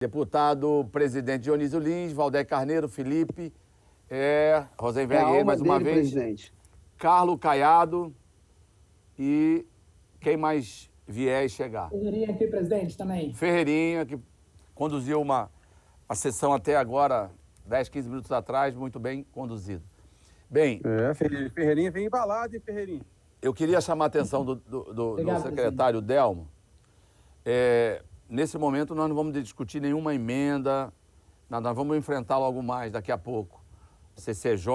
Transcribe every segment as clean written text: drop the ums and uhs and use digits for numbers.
Deputado presidente Dionísio Lins, Valdec Carneiro, Felipe, Rosem Vergueiro, mais uma vez, presidente. Carlos Caiado e quem mais vier e chegar. Ferreirinha aqui, presidente, também. Ferreirinha, que conduziu a sessão até agora, 10, 15 minutos atrás, muito bem conduzido. Bem... Ferreirinha vem embalado, hein, Ferreirinha? Eu queria chamar a atenção do secretário Delmo. Nesse momento, nós não vamos discutir nenhuma emenda, nós vamos enfrentar logo mais daqui a pouco. CCJ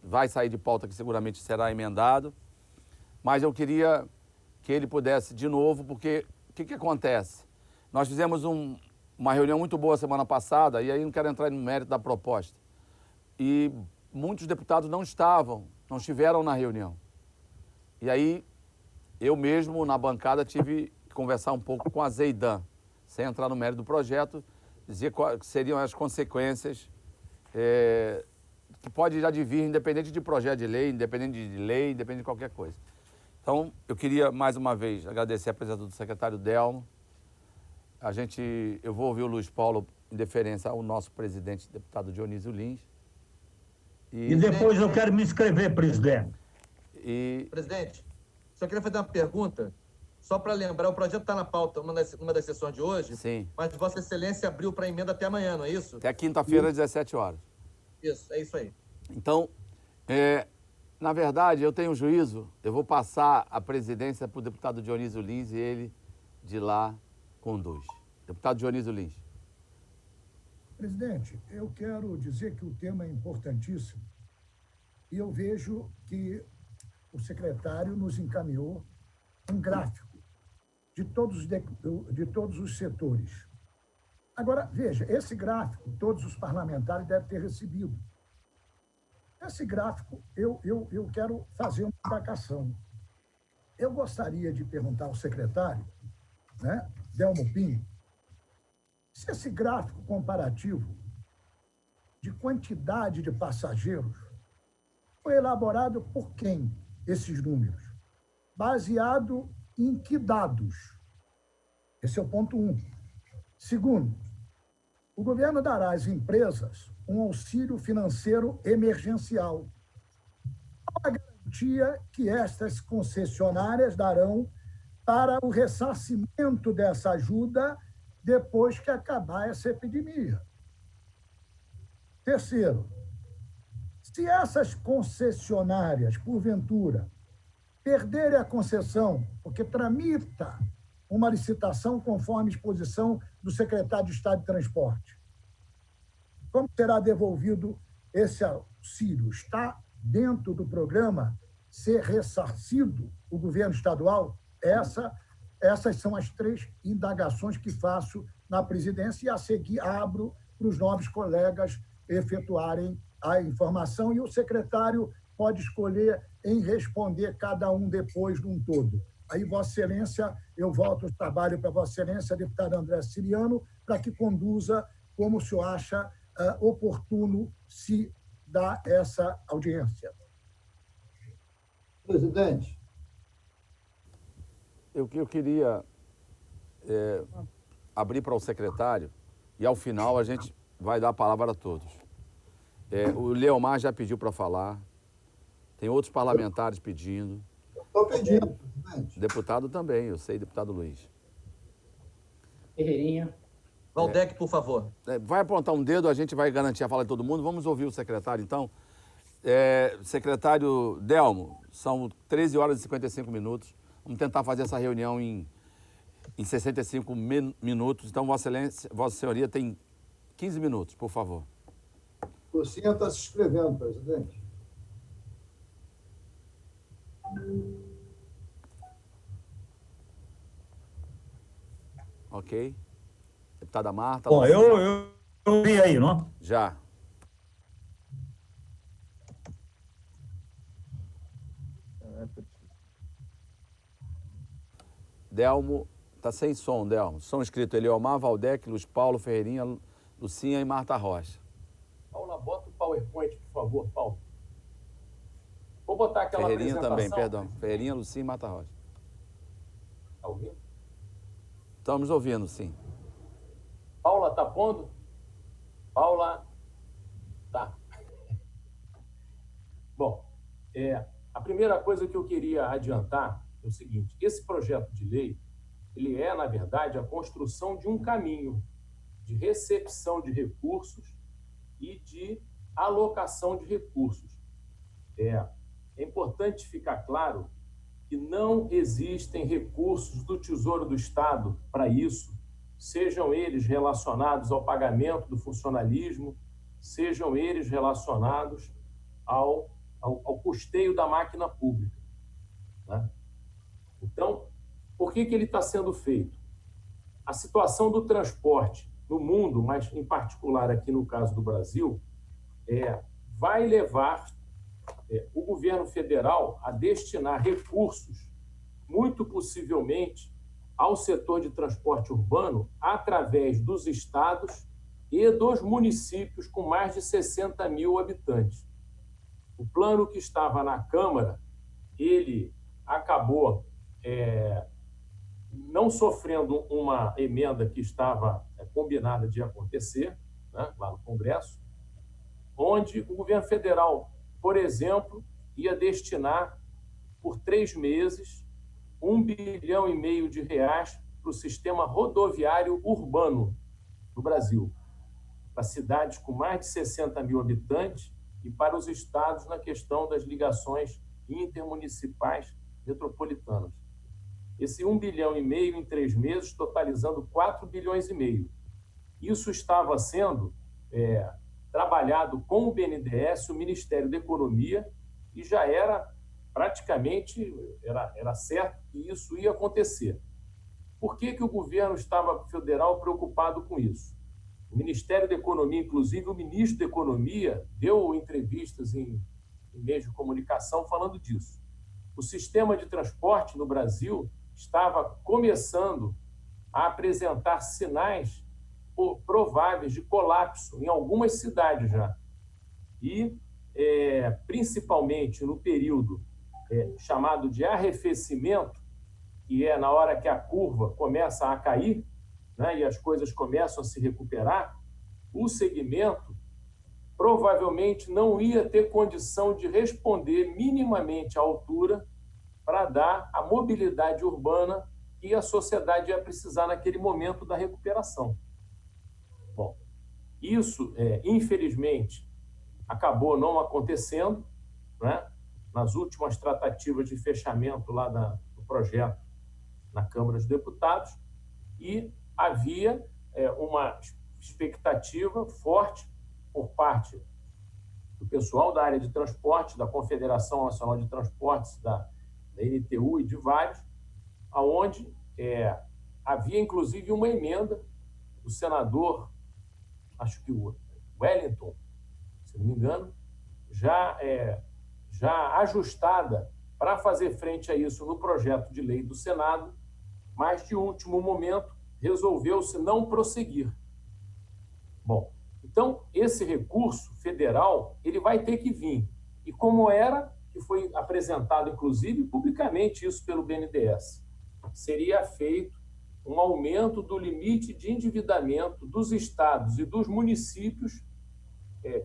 vai sair de pauta que seguramente será emendado, mas eu queria que ele pudesse de novo, porque o que acontece? Nós fizemos uma reunião muito boa semana passada, e aí não quero entrar no mérito da proposta, e muitos deputados não estiveram na reunião. E aí, eu mesmo, na bancada, tive que conversar um pouco com a Zeidan, sem entrar no mérito do projeto, dizer quais seriam as consequências que pode já vir, independente de projeto de lei, independente de qualquer coisa. Então, eu queria, mais uma vez, agradecer a presença do secretário Delmo. Eu vou ouvir o Luiz Paulo em deferência ao nosso presidente, deputado Dionísio Lins. E depois eu quero me inscrever, presidente. Presidente, só queria fazer uma pergunta, só para lembrar, o projeto está na pauta, uma das sessões de hoje. Sim. Mas Vossa Excelência abriu para emenda até amanhã, não é isso? Até quinta-feira, às 17 horas. Isso, é isso aí. Então, na verdade, eu tenho juízo, eu vou passar a presidência para o deputado Dionísio Lins e ele de lá conduz. Deputado Dionísio Lins. Presidente, eu quero dizer que o tema é importantíssimo e eu vejo que o secretário nos encaminhou um gráfico de todos os setores. Agora, veja, esse gráfico todos os parlamentares devem ter recebido. Esse gráfico, eu quero fazer uma indagação. Eu gostaria de perguntar ao secretário, Delmo Pinho, se esse gráfico comparativo de quantidade de passageiros foi elaborado por quem, esses números? Baseado em que dados? Esse é o ponto 1. Segundo, o governo dará às empresas um auxílio financeiro emergencial. Qual a garantia que estas concessionárias darão para o ressarcimento dessa ajuda depois que acabar essa epidemia? Terceiro, se essas concessionárias, porventura, perderem a concessão, porque tramita uma licitação conforme exposição do secretário de Estado de Transporte, como será devolvido esse auxílio? Está dentro do programa ser ressarcido o governo estadual? Essas são as 3 indagações que faço na presidência e a seguir abro para os novos colegas efetuarem a informação e o secretário pode escolher em responder cada um depois de um todo. Aí, Vossa Excelência, eu volto ao trabalho para Vossa Excelência, deputado André Siriano, para que conduza como o senhor acha oportuno se dar essa audiência. Presidente. Eu queria abrir para o secretário e, ao final, a gente vai dar a palavra a todos. O Leomar já pediu para falar, tem outros parlamentares pedindo. Estou pedindo, presidente. Deputado também, eu sei, deputado Luiz. Ferreirinha. Valdec, por favor. Vai apontar um dedo, a gente vai garantir a fala de todo mundo. Vamos ouvir o secretário, então. Secretário Delmo, são 13 horas e 55 minutos. Vamos tentar fazer essa reunião em 65 minutos. Então, Vossa Senhoria tem 15 minutos, por favor. O senhor está se inscrevendo, presidente. Ok. Deputada Marta. Bom, eu vi aí, não? Já. Delmo, tá sem som, Delmo. Som escrito Eliomar, Valdec, Luiz Paulo, Ferreirinha, Lucinha e Marta Rocha. Paula, bota o PowerPoint, por favor, Paulo. Vou botar aquela Ferreirinha apresentação. também, perdão. Ferreirinha, Lucinha e Marta Rocha. Está ouvindo? Estamos ouvindo, sim. Paula está pondo? Paula, tá. Bom, a primeira coisa que eu queria adiantar é o seguinte: esse projeto de lei, ele é, na verdade, a construção de um caminho de recepção de recursos e de alocação de recursos. É importante ficar claro que não existem recursos do Tesouro do Estado para isso, sejam eles relacionados ao pagamento do funcionalismo, sejam eles relacionados ao custeio da máquina pública, né? Então, por que ele está sendo feito? A situação do transporte no mundo, mas em particular aqui no caso do Brasil, vai levar o governo federal a destinar recursos, muito possivelmente, ao setor de transporte urbano através dos estados e dos municípios com mais de 60 mil habitantes. O plano que estava na Câmara, ele acabou não sofrendo uma emenda que estava combinada de acontecer, né, lá no Congresso, onde o governo federal, por exemplo, ia destinar por 3 meses R$1,5 bilhão para o sistema rodoviário urbano no Brasil, para cidades com mais de 60 mil habitantes e para os estados na questão das ligações intermunicipais metropolitanas. Esse R$1,5 bilhão em 3 meses, totalizando R$4,5 bilhões. Isso estava sendo trabalhado com o BNDES, o Ministério da Economia, e já era praticamente, era certo que isso ia acontecer. Por que o governo federal preocupado com isso? O Ministério da Economia, inclusive o ministro da Economia, deu entrevistas em meios de comunicação falando disso. O sistema de transporte no Brasil estava começando a apresentar sinais prováveis de colapso em algumas cidades já. E, principalmente no período chamado de arrefecimento, que é na hora que a curva começa a cair, né, e as coisas começam a se recuperar, o segmento provavelmente não ia ter condição de responder minimamente à altura para dar a mobilidade urbana que a sociedade ia precisar naquele momento da recuperação. Bom, isso, infelizmente, acabou não acontecendo, né? Nas últimas tratativas de fechamento lá do projeto na Câmara dos Deputados, e havia uma expectativa forte por parte do pessoal da área de transporte, da Confederação Nacional de Transportes, da NTU e de vários, aonde havia inclusive uma emenda do senador, acho que o Wellington, se não me engano, já ajustada para fazer frente a isso no projeto de lei do Senado, mas de último momento resolveu-se não prosseguir. Bom, então esse recurso federal ele vai ter que vir. E como que foi apresentado inclusive publicamente isso pelo BNDES, seria feito um aumento do limite de endividamento dos estados e dos municípios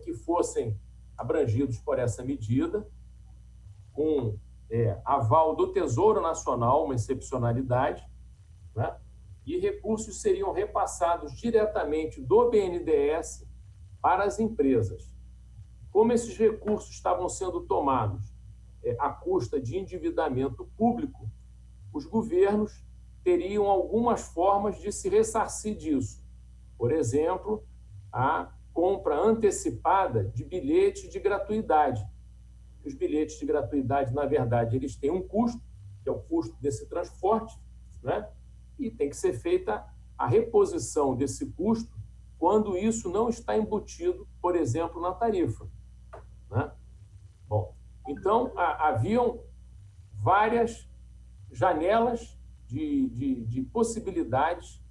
que fossem abrangidos por essa medida, com aval do Tesouro Nacional, uma excepcionalidade, né? E recursos seriam repassados diretamente do BNDES para as empresas. Como esses recursos estavam sendo tomados à custa de endividamento público, os governos teriam algumas formas de se ressarcir disso. Por exemplo, a compra antecipada de bilhetes de gratuidade. Os bilhetes de gratuidade, na verdade, eles têm um custo, que é o custo desse transporte, né? E tem que ser feita a reposição desse custo quando isso não está embutido, por exemplo, na tarifa, né? Bom, então, haviam várias janelas de possibilidades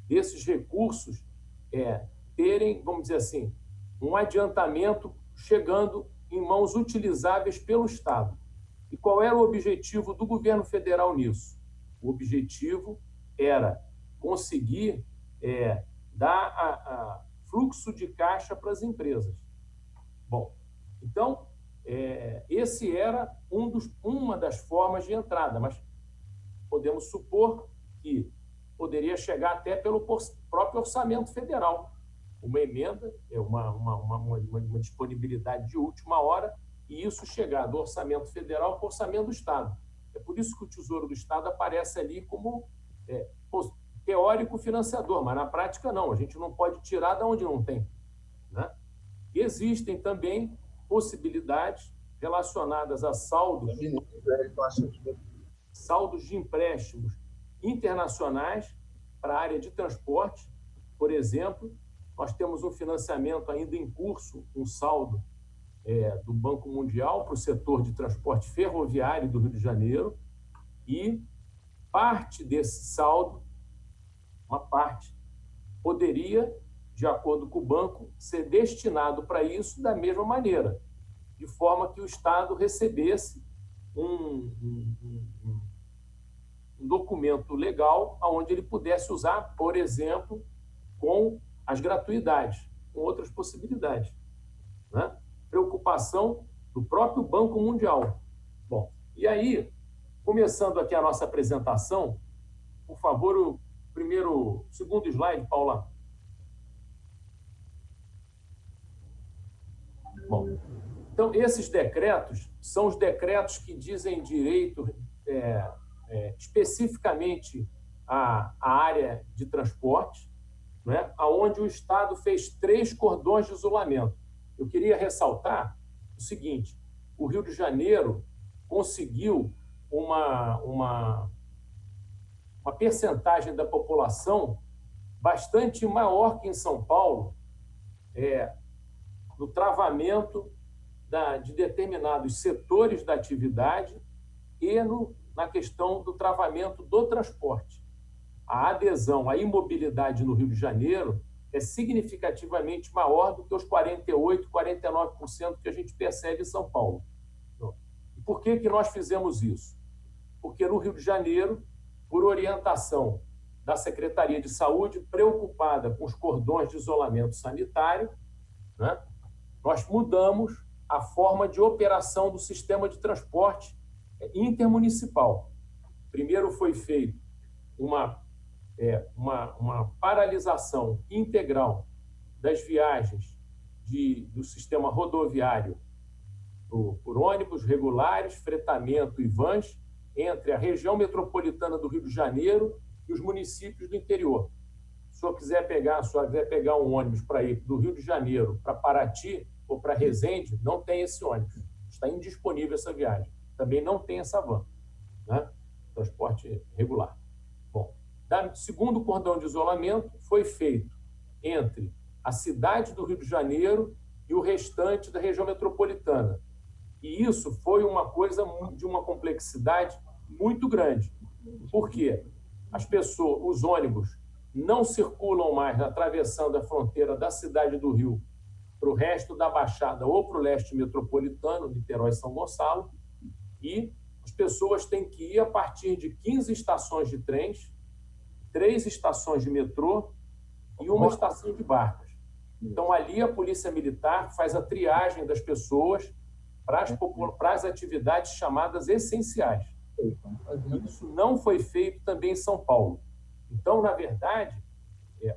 desses recursos terem, vamos dizer assim, um adiantamento chegando em mãos utilizáveis pelo Estado. E qual era o objetivo do governo federal nisso? O objetivo era conseguir dá fluxo de caixa para as empresas. Bom, então, esse era uma das formas de entrada, mas podemos supor que poderia chegar até pelo próprio orçamento federal. Uma emenda é uma disponibilidade de última hora, e isso chegar do orçamento federal para o orçamento do Estado. É por isso que o Tesouro do Estado aparece ali como teórico financiador, mas na prática não, a gente não pode tirar de onde não tem, né? E existem também possibilidades relacionadas a saldos de empréstimos internacionais para a área de transporte. Por exemplo, nós temos um financiamento ainda em curso, um saldo do Banco Mundial para o setor de transporte ferroviário do Rio de Janeiro, e parte desse saldo, uma parte, poderia, de acordo com o banco, ser destinado para isso da mesma maneira, de forma que o Estado recebesse um documento legal onde ele pudesse usar, por exemplo, com as gratuidades, com outras possibilidades, né? Preocupação do próprio Banco Mundial. Bom, e aí, começando aqui a nossa apresentação, por favor, o segundo slide, Paula. Bom, então, esses decretos são os decretos que dizem direito especificamente à área de transporte, né, onde o Estado fez 3 cordões de isolamento. Eu queria ressaltar o seguinte: o Rio de Janeiro conseguiu uma percentagem da população bastante maior que em São Paulo, no travamento de determinados setores da atividade e na questão do travamento do transporte. A adesão à imobilidade no Rio de Janeiro é significativamente maior do que os 48%, 49% que a gente percebe em São Paulo. E por que nós fizemos isso? Porque no Rio de Janeiro, por orientação da Secretaria de Saúde, preocupada com os cordões de isolamento sanitário, né, nós mudamos a forma de operação do sistema de transporte intermunicipal. Primeiro foi feito uma paralisação integral das viagens do sistema rodoviário por ônibus regulares, fretamento e vans entre a região metropolitana do Rio de Janeiro e os municípios do interior. Se o senhor quiser pegar um ônibus para ir do Rio de Janeiro para Paraty ou para Resende, não tem esse ônibus. Está indisponível essa viagem. Também não tem essa van, né? Transporte regular. Bom, o segundo cordão de isolamento foi feito entre a cidade do Rio de Janeiro e o restante da região metropolitana. E isso foi uma coisa de uma complexidade muito grande. Por quê? Os ônibus não circulam mais atravessando a fronteira da cidade do Rio para o resto da Baixada ou para o leste metropolitano, Niterói e São Gonçalo, e as pessoas têm que ir a partir de 15 estações de trens, 3 estações de metrô e uma estação de barcas. Então, ali a Polícia Militar faz a triagem das pessoas para as atividades chamadas essenciais. Isso não foi feito também em São Paulo. Então, na verdade,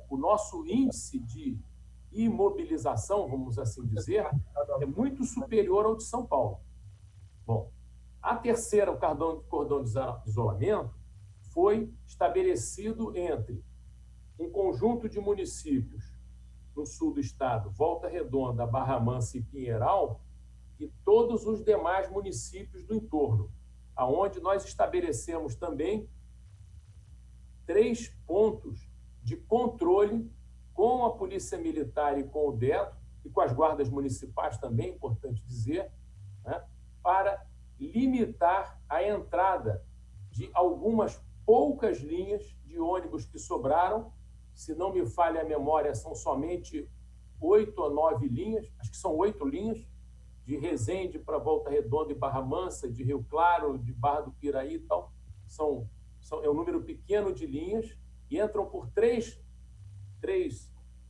o nosso índice de imobilização, vamos assim dizer, é muito superior ao de São Paulo. Bom, a terceira, o cordão de isolamento, foi estabelecido entre um conjunto de municípios no sul do estado, Volta Redonda, Barra Mansa e Pinheiral, e todos os demais municípios do entorno, aonde nós estabelecemos também 3 pontos de controle com a Polícia Militar e com o DETRO, e com as guardas municipais também, importante dizer, né, para limitar a entrada de algumas poucas linhas de ônibus que sobraram. Se não me falha a memória, são somente 8 ou 9 linhas, acho que são 8 linhas, de Resende para Volta Redonda e Barra Mansa, de Rio Claro, de Barra do Piraí e tal. É um número pequeno de linhas e entram por três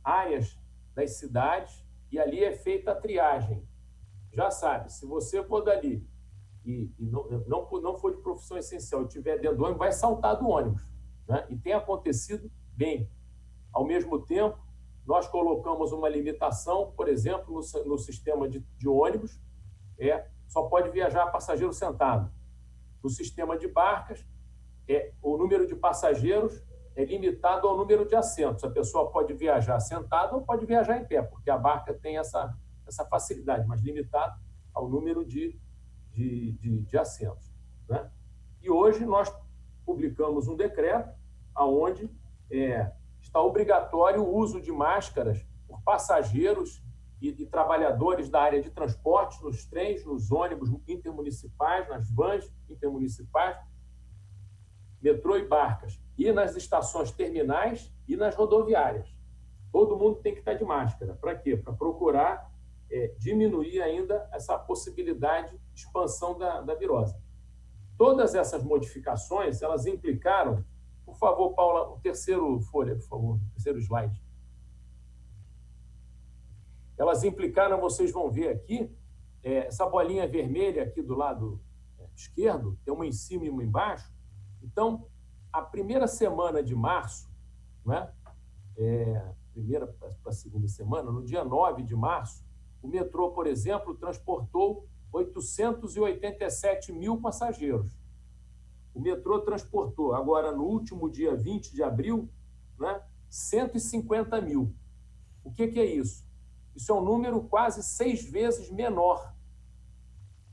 áreas das cidades e ali é feita a triagem. Já sabe, se você for dali e não for de profissão essencial e estiver dentro do ônibus, vai saltar do ônibus, né? E tem acontecido bem. Ao mesmo tempo, nós colocamos uma limitação, por exemplo, no sistema de ônibus, só pode viajar passageiro sentado. No sistema de barcas, o número de passageiros é limitado ao número de assentos. A pessoa pode viajar sentada ou pode viajar em pé, porque a barca tem essa facilidade, mas limitado ao número de assentos, né? E hoje nós publicamos um decreto onde está obrigatório o uso de máscaras por passageiros e trabalhadores da área de transporte, nos trens, nos ônibus intermunicipais, nas vans intermunicipais, metrô e barcas, e nas estações terminais e nas rodoviárias. Todo mundo tem que estar de máscara. Para quê? Para procurar diminuir ainda essa possibilidade de expansão da virose. Todas essas modificações, elas implicaram... Por favor, Paula, o terceiro folha, por favor, o terceiro slide. Elas implicaram, vocês vão ver aqui, essa bolinha vermelha aqui do lado esquerdo, tem uma em cima e uma embaixo. Então, a primeira semana de março, né, primeira para a segunda semana, no dia 9 de março, o metrô, por exemplo, transportou 887 mil passageiros. O metrô transportou, agora no último dia 20 de abril, né, 150 mil. O que é isso? Isso é um número quase 6 vezes menor.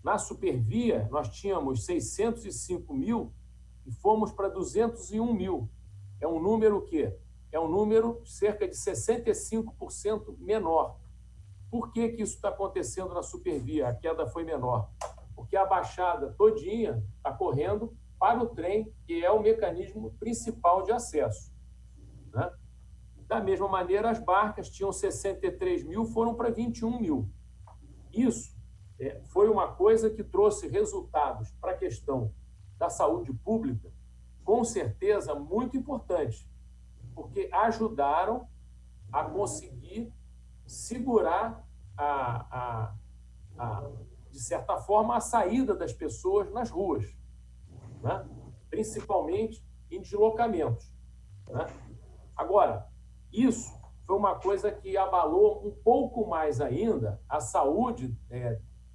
Na Supervia, nós tínhamos 605 mil e fomos para 201 mil. É um número o quê? É um número cerca de 65% menor. Por que isso está acontecendo na Supervia? A queda foi menor. Porque a baixada todinha está correndo para o trem, que é o mecanismo principal de acesso, né? Da mesma maneira, as barcas tinham 63 mil, foram para 21 mil. Isso foi uma coisa que trouxe resultados para a questão da saúde pública, com certeza muito importantes, porque ajudaram a conseguir segurar, de certa forma, a saída das pessoas nas ruas, né? Principalmente em deslocamentos, né? Agora, isso foi uma coisa que abalou um pouco mais ainda a saúde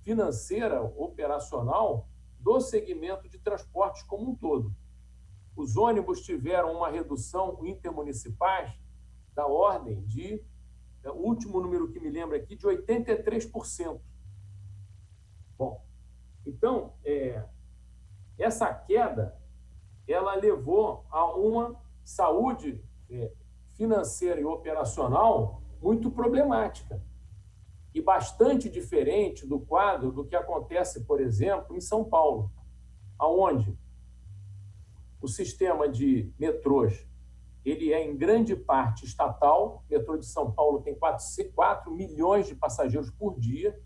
financeira, operacional do segmento de transportes como um todo. Os ônibus tiveram uma redução intermunicipais da ordem de, o último número que me lembro aqui, de 83%. Bom, então, essa queda, ela levou a uma saúde financeira e operacional muito problemática e bastante diferente do quadro do que acontece, por exemplo, em São Paulo, onde o sistema de metrôs ele é em grande parte estatal. O metrô de São Paulo tem 4 milhões de passageiros por dia.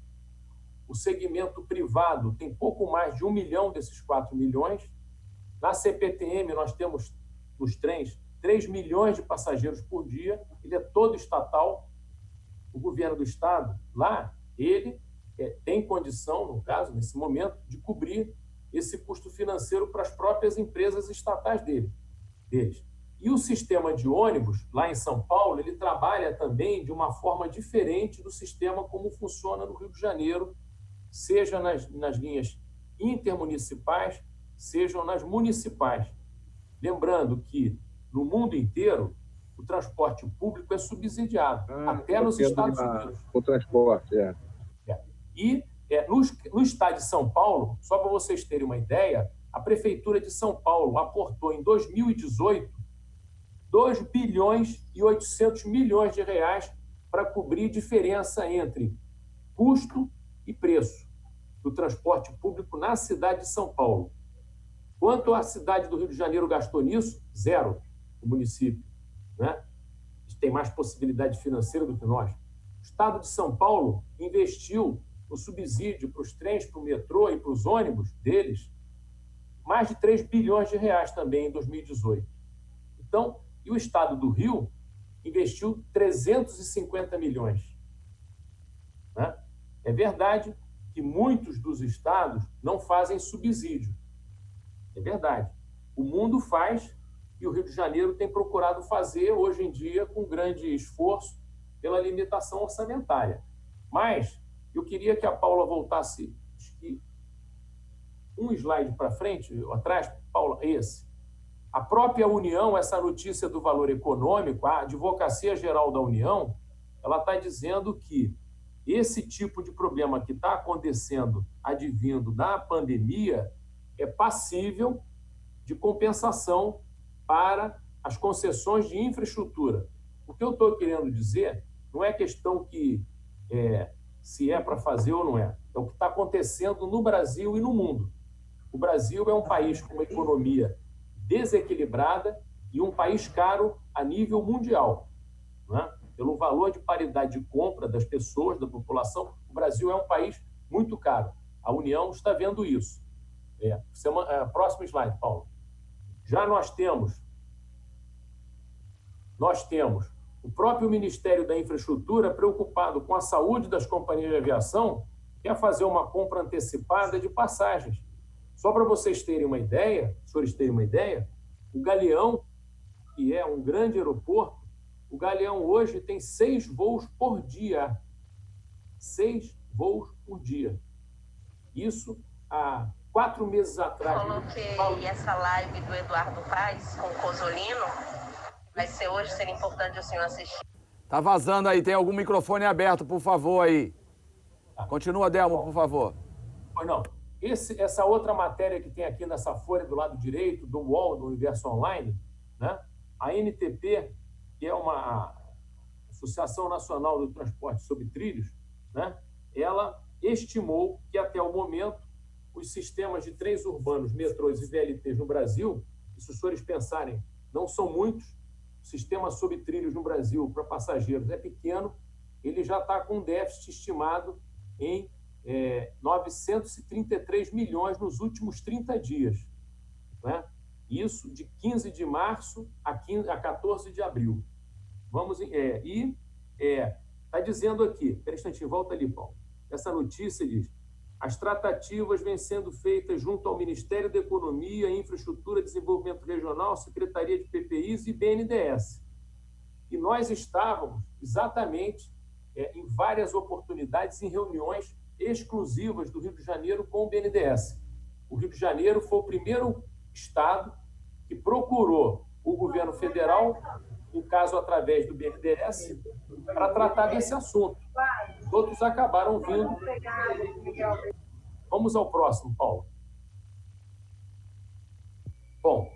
O segmento privado tem pouco mais de 1 milhão desses 4 milhões. Na CPTM, nós temos, nos trens, 3 milhões de passageiros por dia. Ele é todo estatal. O governo do estado, lá, ele tem condição, no caso, nesse momento, de cobrir esse custo financeiro para as próprias empresas estatais deles. E o sistema de ônibus, lá em São Paulo, ele trabalha também de uma forma diferente do sistema como funciona no Rio de Janeiro, seja nas linhas intermunicipais, sejam nas municipais. Lembrando que, no mundo inteiro, o transporte público é subsidiado, até nos Estados Unidos. O transporte, E no estado de São Paulo, só para vocês terem uma ideia, a Prefeitura de São Paulo aportou em 2018 2 bilhões e 800 milhões de reais para cobrir diferença entre custo e preço do transporte público na cidade de São Paulo. Quanto a cidade do Rio de Janeiro gastou nisso? 0, o município, né? Tem mais possibilidade financeira do que nós. O estado de São Paulo investiu no subsídio para os trens, para o metrô e para os ônibus deles, mais de 3 bilhões de reais também em 2018. Então, e o estado do Rio investiu 350 milhões. Né? É verdade que muitos dos estados não fazem subsídio. É verdade. O mundo faz e o Rio de Janeiro tem procurado fazer, hoje em dia, com grande esforço, pela limitação orçamentária. Mas eu queria que a Paula voltasse um slide para frente, atrás, Paula, esse. A própria União, essa notícia do valor econômico, a Advocacia Geral da União, ela está dizendo que esse tipo de problema que está acontecendo, advindo da pandemia, é passível de compensação para as concessões de infraestrutura. O que eu estou querendo dizer não é questão que se é para fazer ou não é. É o que está acontecendo no Brasil e no mundo. O Brasil é um país com uma economia desequilibrada e um país caro a nível mundial. Né? Pelo valor de paridade de compra das pessoas, da população, o Brasil é um país muito caro. A União está vendo isso. Próximo slide, Paulo. Já nós temos o próprio Ministério da Infraestrutura preocupado com a saúde das companhias de aviação, quer fazer uma compra antecipada de passagens. Só para vocês terem uma ideia, senhores terem uma ideia, o Galeão, que é um grande aeroporto, o Galeão hoje tem 6 voos por dia. 6 voos por dia. Isso há 4 meses atrás. Coloquei essa live do Eduardo Paes com o Cosolino. Vai ser hoje, seria importante o senhor assistir. Tá vazando aí, tem algum microfone aberto, por favor, aí. Continua, Delmo, por favor. Pois não. Essa outra matéria que tem aqui nessa folha do lado direito, do UOL, do Universo Online, né? A NTP, que é uma Associação Nacional do Transporte sobre Trilhos, né? Ela estimou que até o momento os sistemas de trens urbanos, metrôs e VLTs no Brasil, e se os senhores pensarem, não são muitos, o sistema sobre trilhos no Brasil para passageiros é pequeno, ele já está com um déficit estimado em 933 milhões nos últimos 30 dias. Né? Isso de 15 de março a 14 de abril. Está dizendo aqui, pera um instantinho, volta ali, Paulo. Essa notícia diz: as tratativas vêm sendo feitas junto ao Ministério da Economia, Infraestrutura, Desenvolvimento Regional, Secretaria de PPIs e BNDES. E nós estávamos exatamente em várias oportunidades, em reuniões exclusivas do Rio de Janeiro com o BNDES. O Rio de Janeiro foi o primeiro estado que procurou o governo federal, no caso através do BNDES, para tratar desse assunto. Outros acabaram vindo. Vamos ao próximo, Paulo. Bom,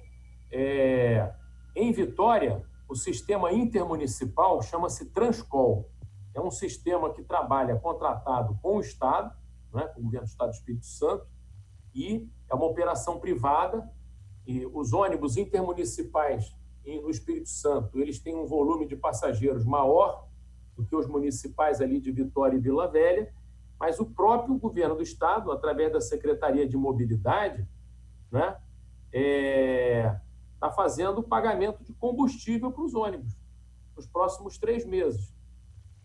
em Vitória, o sistema intermunicipal chama-se Transcol. É um sistema que trabalha contratado com o Estado, né, com o governo do Estado do Espírito Santo, e é uma operação privada, e os ônibus intermunicipais no Espírito Santo, eles têm um volume de passageiros maior do que os municipais ali de Vitória e Vila Velha, mas o próprio governo do Estado, através da Secretaria de Mobilidade, né, está fazendo o pagamento de combustível para os ônibus nos próximos 3 meses.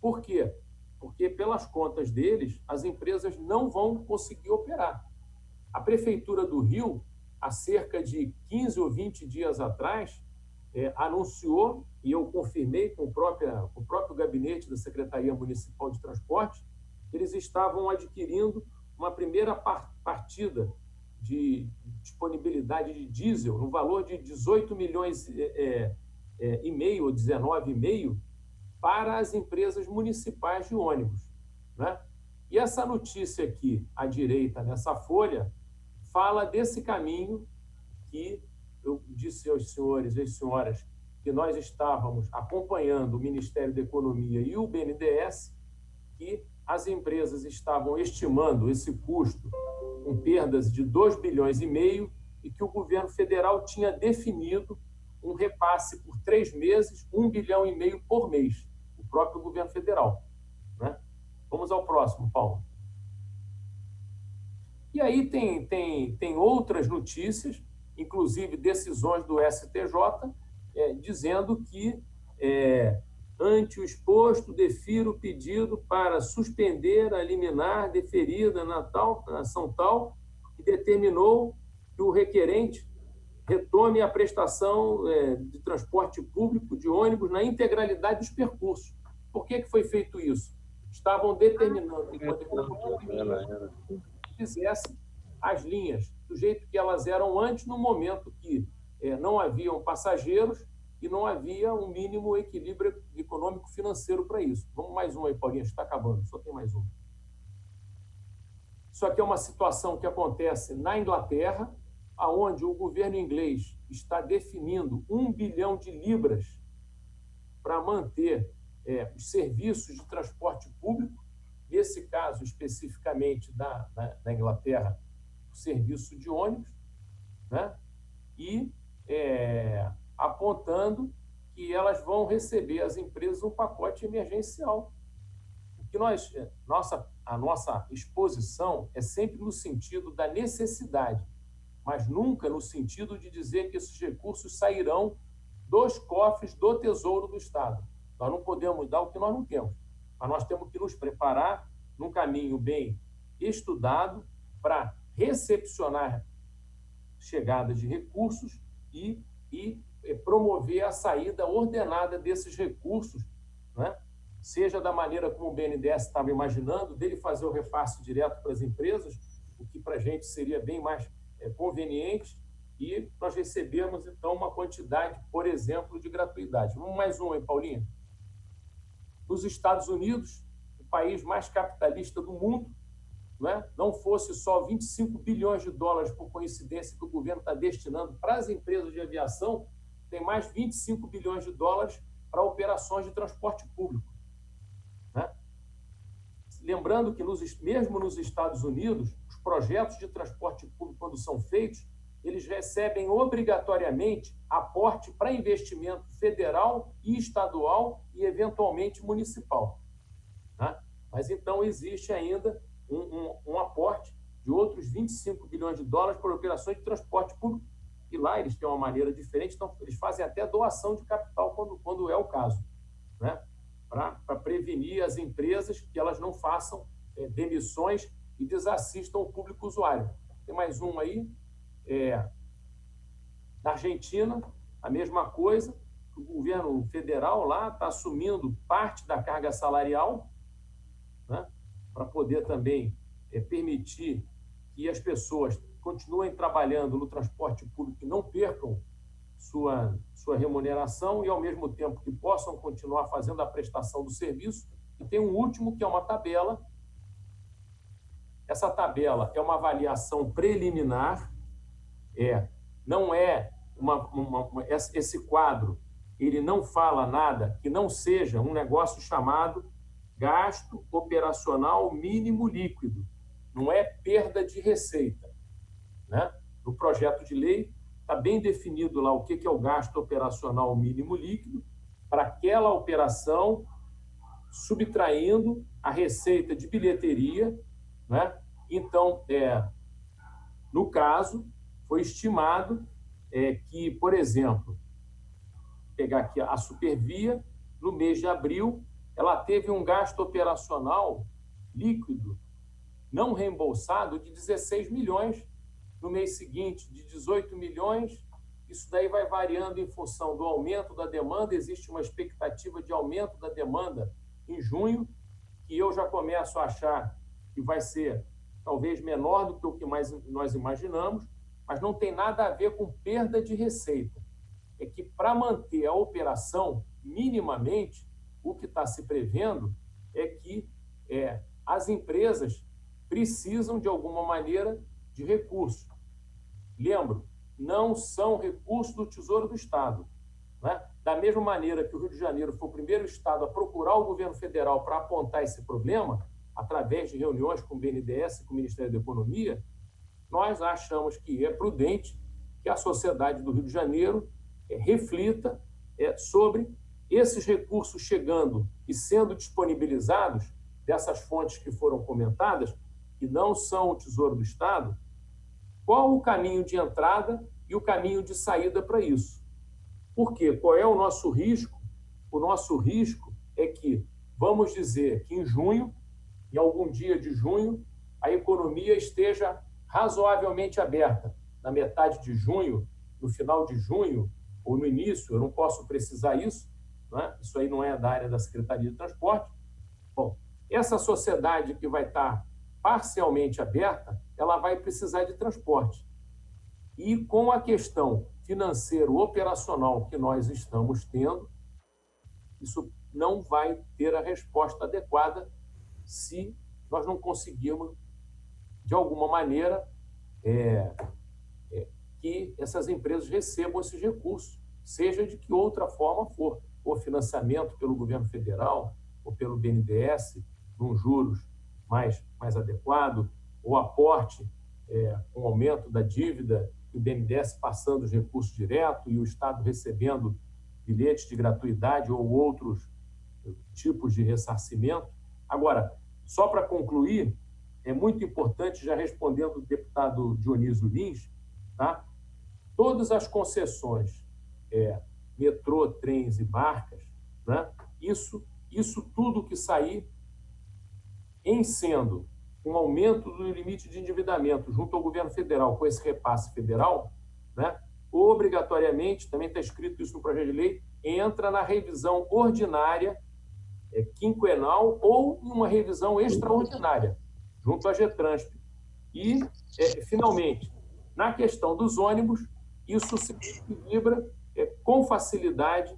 Por quê? Porque, pelas contas deles, as empresas não vão conseguir operar. A Prefeitura do Rio, há cerca de 15 ou 20 dias atrás, anunciou, e eu confirmei com o próprio gabinete da Secretaria Municipal de Transporte, que eles estavam adquirindo uma primeira partida de disponibilidade de diesel no valor de 18 milhões e meio, ou 19,5, para as empresas municipais de ônibus. Né? E essa notícia aqui, à direita, nessa folha, fala desse caminho que eu disse aos senhores e às senhoras que nós estávamos acompanhando o Ministério da Economia e o BNDES, que as empresas estavam estimando esse custo com perdas de 2,5 bilhões e que o governo federal tinha definido um repasse por 3 meses, 1,5 bilhão por mês, o próprio governo federal. Né? Vamos ao próximo, Paulo. E aí tem outras notícias, inclusive decisões do STJ, dizendo que ante o exposto, defiro o pedido para suspender a liminar deferida na ação tal e determinou que o requerente retome a prestação de transporte público de ônibus na integralidade dos percursos. Por que foi feito isso? Estavam determinando que quando fizesse as linhas do jeito que elas eram antes, no momento que não haviam passageiros e não havia um mínimo equilíbrio econômico-financeiro para isso. Vamos mais um aí, Paulinho, está acabando, só tem mais um. Isso aqui é uma situação que acontece na Inglaterra, onde o governo inglês está definindo 1 bilhão de libras para manter os serviços de transporte público, nesse caso especificamente da Inglaterra, o serviço de ônibus, né? E apontando que elas vão receber, as empresas, um pacote emergencial. O que a nossa exposição é sempre no sentido da necessidade, mas nunca no sentido de dizer que esses recursos sairão dos cofres do Tesouro do Estado. Nós não podemos dar o que nós não temos, mas nós temos que nos preparar num caminho bem estudado para recepcionar chegada de recursos e promover a saída ordenada desses recursos, né? Seja da maneira como o BNDES estava imaginando, dele fazer o repasse direto para as empresas, o que para a gente seria bem mais conveniente, e nós recebemos, então, uma quantidade, por exemplo, de gratuidade. Vamos mais um aí, Paulinho. Nos Estados Unidos, o país mais capitalista do mundo, não fosse só 25 bilhões de dólares, por coincidência, que o governo está destinando para as empresas de aviação, tem mais 25 bilhões de dólares para operações de transporte público. Né? Lembrando que, mesmo nos Estados Unidos, os projetos de transporte público, quando são feitos, eles recebem obrigatoriamente aporte para investimento federal e estadual e, eventualmente, municipal. Né? Mas, então, existe ainda um aporte de outros 25 bilhões de dólares para operações de transporte público. E lá eles têm uma maneira diferente, então eles fazem até doação de capital quando é o caso, né? Para prevenir as empresas que elas não façam demissões e desassistam o público usuário. Tem mais um aí. Na Argentina, a mesma coisa. O governo federal lá está assumindo parte da carga salarial, né? Para poder também permitir que as pessoas continuem trabalhando no transporte público e não percam sua remuneração e, ao mesmo tempo, que possam continuar fazendo a prestação do serviço. E tem um último, que é uma tabela. Essa tabela é uma avaliação preliminar, não é esse quadro, ele não fala nada que não seja um negócio chamado gasto operacional mínimo líquido, não é perda de receita, né? No projeto de lei está bem definido lá o que é o gasto operacional mínimo líquido para aquela operação, subtraindo a receita de bilheteria, né? Então, no caso, foi estimado que, por exemplo, pegar aqui a Supervia, no mês de abril, ela teve um gasto operacional líquido não reembolsado de 16 milhões, no mês seguinte de 18 milhões. Isso daí vai variando em função do aumento da demanda. Existe uma expectativa de aumento da demanda em junho, que eu já começo a achar que vai ser talvez menor do que o que nós imaginamos, mas não tem nada a ver com perda de receita. É que, para manter a operação minimamente, o que está se prevendo é que as empresas precisam, de alguma maneira, de recursos. Lembro, não são recursos do Tesouro do Estado, né? Da mesma maneira que o Rio de Janeiro foi o primeiro estado a procurar o governo federal para apontar esse problema, através de reuniões com o BNDES e com o Ministério da Economia, nós achamos que é prudente que a sociedade do Rio de Janeiro reflita sobre esses recursos chegando e sendo disponibilizados dessas fontes que foram comentadas, que não são o Tesouro do Estado, qual o caminho de entrada e o caminho de saída para isso. Por quê? Qual é o nosso risco? O nosso risco é que, vamos dizer que em junho, em algum dia de junho, a economia esteja razoavelmente aberta. Na metade de junho, no final de junho, ou no início, eu não posso precisar isso, né? Isso aí não é da área da Secretaria de Transporte. Bom, essa sociedade que vai estar parcialmente aberta, ela vai precisar de transporte. E com a questão financeiro-operacional que nós estamos tendo, isso não vai ter a resposta adequada se nós não conseguirmos, de alguma maneira, que essas empresas recebam esses recursos, seja de que outra forma for, ou financiamento pelo governo federal, ou pelo BNDES, com juros mais adequado, ou aporte com aumento da dívida, e o BNDES passando os recursos direto e o Estado recebendo bilhetes de gratuidade ou outros tipos de ressarcimento. Agora, só para concluir, é muito importante, já respondendo o deputado Dionísio Lins, tá? Todas as concessões, metrô, trens e barcas, né? Isso tudo que sair em sendo um aumento do limite de endividamento junto ao governo federal com esse repasse federal, né? Obrigatoriamente, também está escrito isso no projeto de lei, entra na revisão ordinária, quinquenal ou em uma revisão extraordinária, junto à GETRANSP. E, finalmente, na questão dos ônibus, isso se equilibra com facilidade,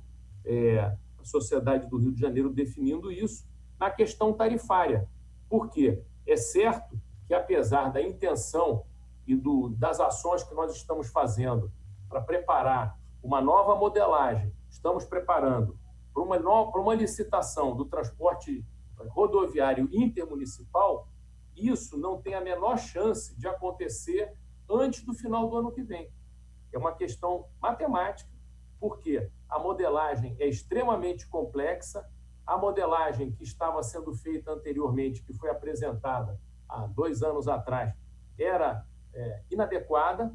a sociedade do Rio de Janeiro definindo isso, na questão tarifária. Por quê? É certo que, apesar da intenção e das ações que nós estamos fazendo para preparar uma nova modelagem, estamos preparando para uma licitação do transporte rodoviário intermunicipal, isso não tem a menor chance de acontecer antes do final do ano que vem. É uma questão matemática, porque a modelagem é extremamente complexa, a modelagem que estava sendo feita anteriormente, que foi apresentada há 2 anos atrás, era inadequada,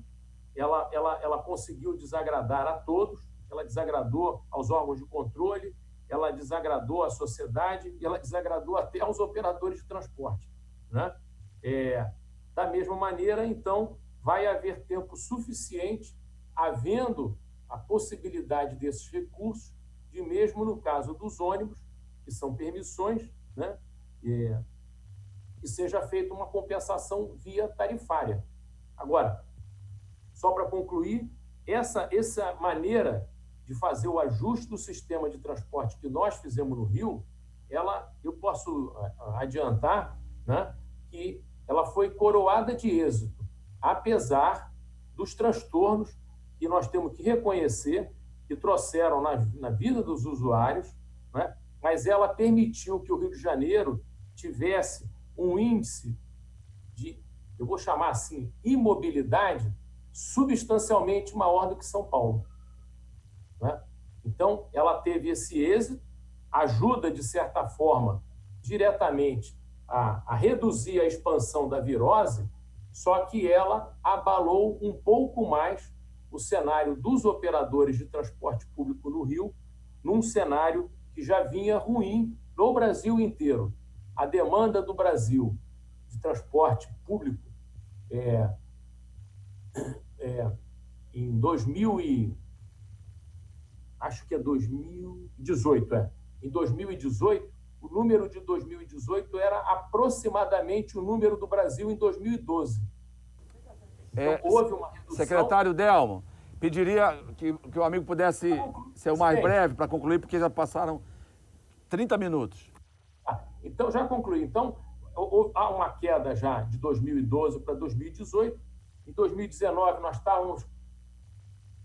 ela conseguiu desagradar a todos, ela desagradou aos órgãos de controle, ela desagradou à sociedade e ela desagradou até aos operadores de transporte, né? Da mesma maneira, então, vai haver tempo suficiente, havendo a possibilidade desses recursos, de mesmo no caso dos ônibus, que são permissões, né? Que seja feita uma compensação via tarifária. Agora, só para concluir, essa maneira de fazer o ajuste do sistema de transporte que nós fizemos no Rio, eu posso adiantar, né, que ela foi coroada de êxito, apesar dos transtornos que nós temos que reconhecer que trouxeram na vida dos usuários, né, mas ela permitiu que o Rio de Janeiro tivesse um índice de, eu vou chamar assim, imobilidade substancialmente maior do que São Paulo, né? Então, ela teve esse êxito, ajuda, de certa forma, diretamente a reduzir a expansão da virose, só que ela abalou um pouco mais o cenário dos operadores de transporte público no Rio, num cenário que já vinha ruim no Brasil inteiro. A demanda do Brasil de transporte público em 2018, em 2018, o número de 2018 era aproximadamente o número do Brasil em 2012. Então, houve uma redução. Secretário Delmo, pediria que o amigo pudesse ser o mais breve para concluir, porque já passaram 30 minutos. Então, já concluí. Então, há uma queda já de 2012 para 2018. Em 2019, nós estávamos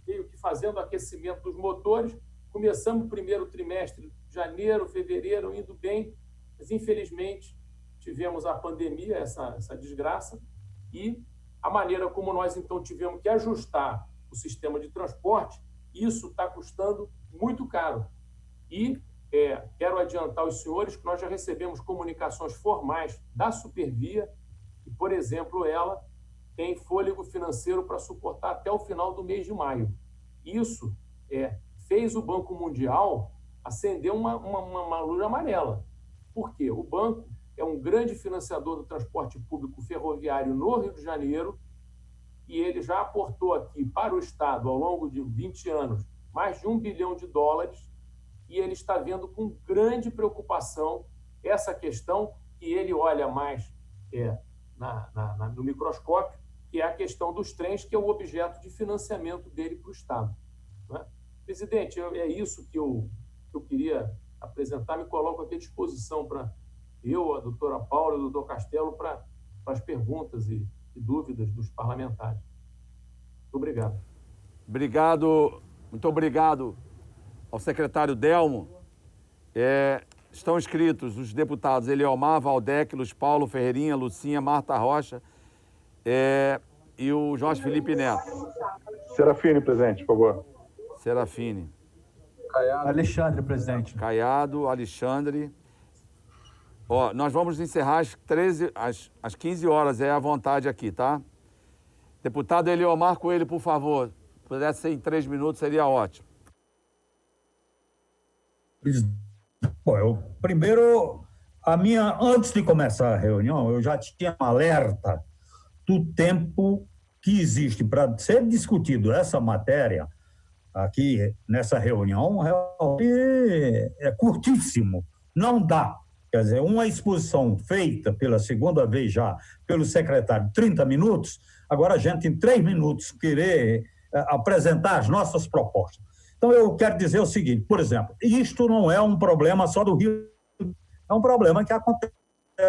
meio que fazendo aquecimento dos motores. Começamos o primeiro trimestre, janeiro, fevereiro, indo bem, mas, infelizmente, tivemos a pandemia, essa desgraça, e a maneira como nós, então, tivemos que ajustar o sistema de transporte, isso está custando muito caro. E quero adiantar aos senhores que nós já recebemos comunicações formais da Supervia, que, por exemplo, ela tem fôlego financeiro para suportar até o final do mês de maio. Isso fez o Banco Mundial acender uma luz amarela. Por quê? O banco é um grande financiador do transporte público ferroviário no Rio de Janeiro e ele já aportou aqui para o Estado, ao longo de 20 anos, mais de US$ 1 bilhão, e ele está vendo com grande preocupação essa questão que ele olha mais no microscópio, que é a questão dos trens, que é o objeto de financiamento dele para o Estado. Né? Presidente, é isso que eu queria apresentar. Me coloco aqui à disposição para eu, a doutora Paula e o doutor Castelo para as perguntas e dúvidas dos parlamentares. Muito obrigado. Muito obrigado ao secretário Delmo. Estão inscritos os deputados Eliomar, Valdec, Luiz Paulo, Ferreirinha, Lucinha, Marta Rocha e o Jorge Felipe Neto. Serafine, presidente, por favor. Serafine. Caiado. Alexandre, presidente. Caiado, Alexandre. Nós vamos encerrar às 15 horas, é à vontade aqui, tá? Deputado Eliomar Coelho, por favor. Se pudesse ser em 3 minutos, seria ótimo. Bom, antes de começar a reunião, eu já tinha um alerta do tempo que existe para ser discutido essa matéria aqui nessa reunião, é curtíssimo, não dá. Quer dizer, uma exposição feita pela segunda vez já pelo secretário, 30 minutos, agora a gente em 3 minutos querer apresentar as nossas propostas. Então, eu quero dizer o seguinte, por exemplo, isto não é um problema só do Rio, é um problema que acontece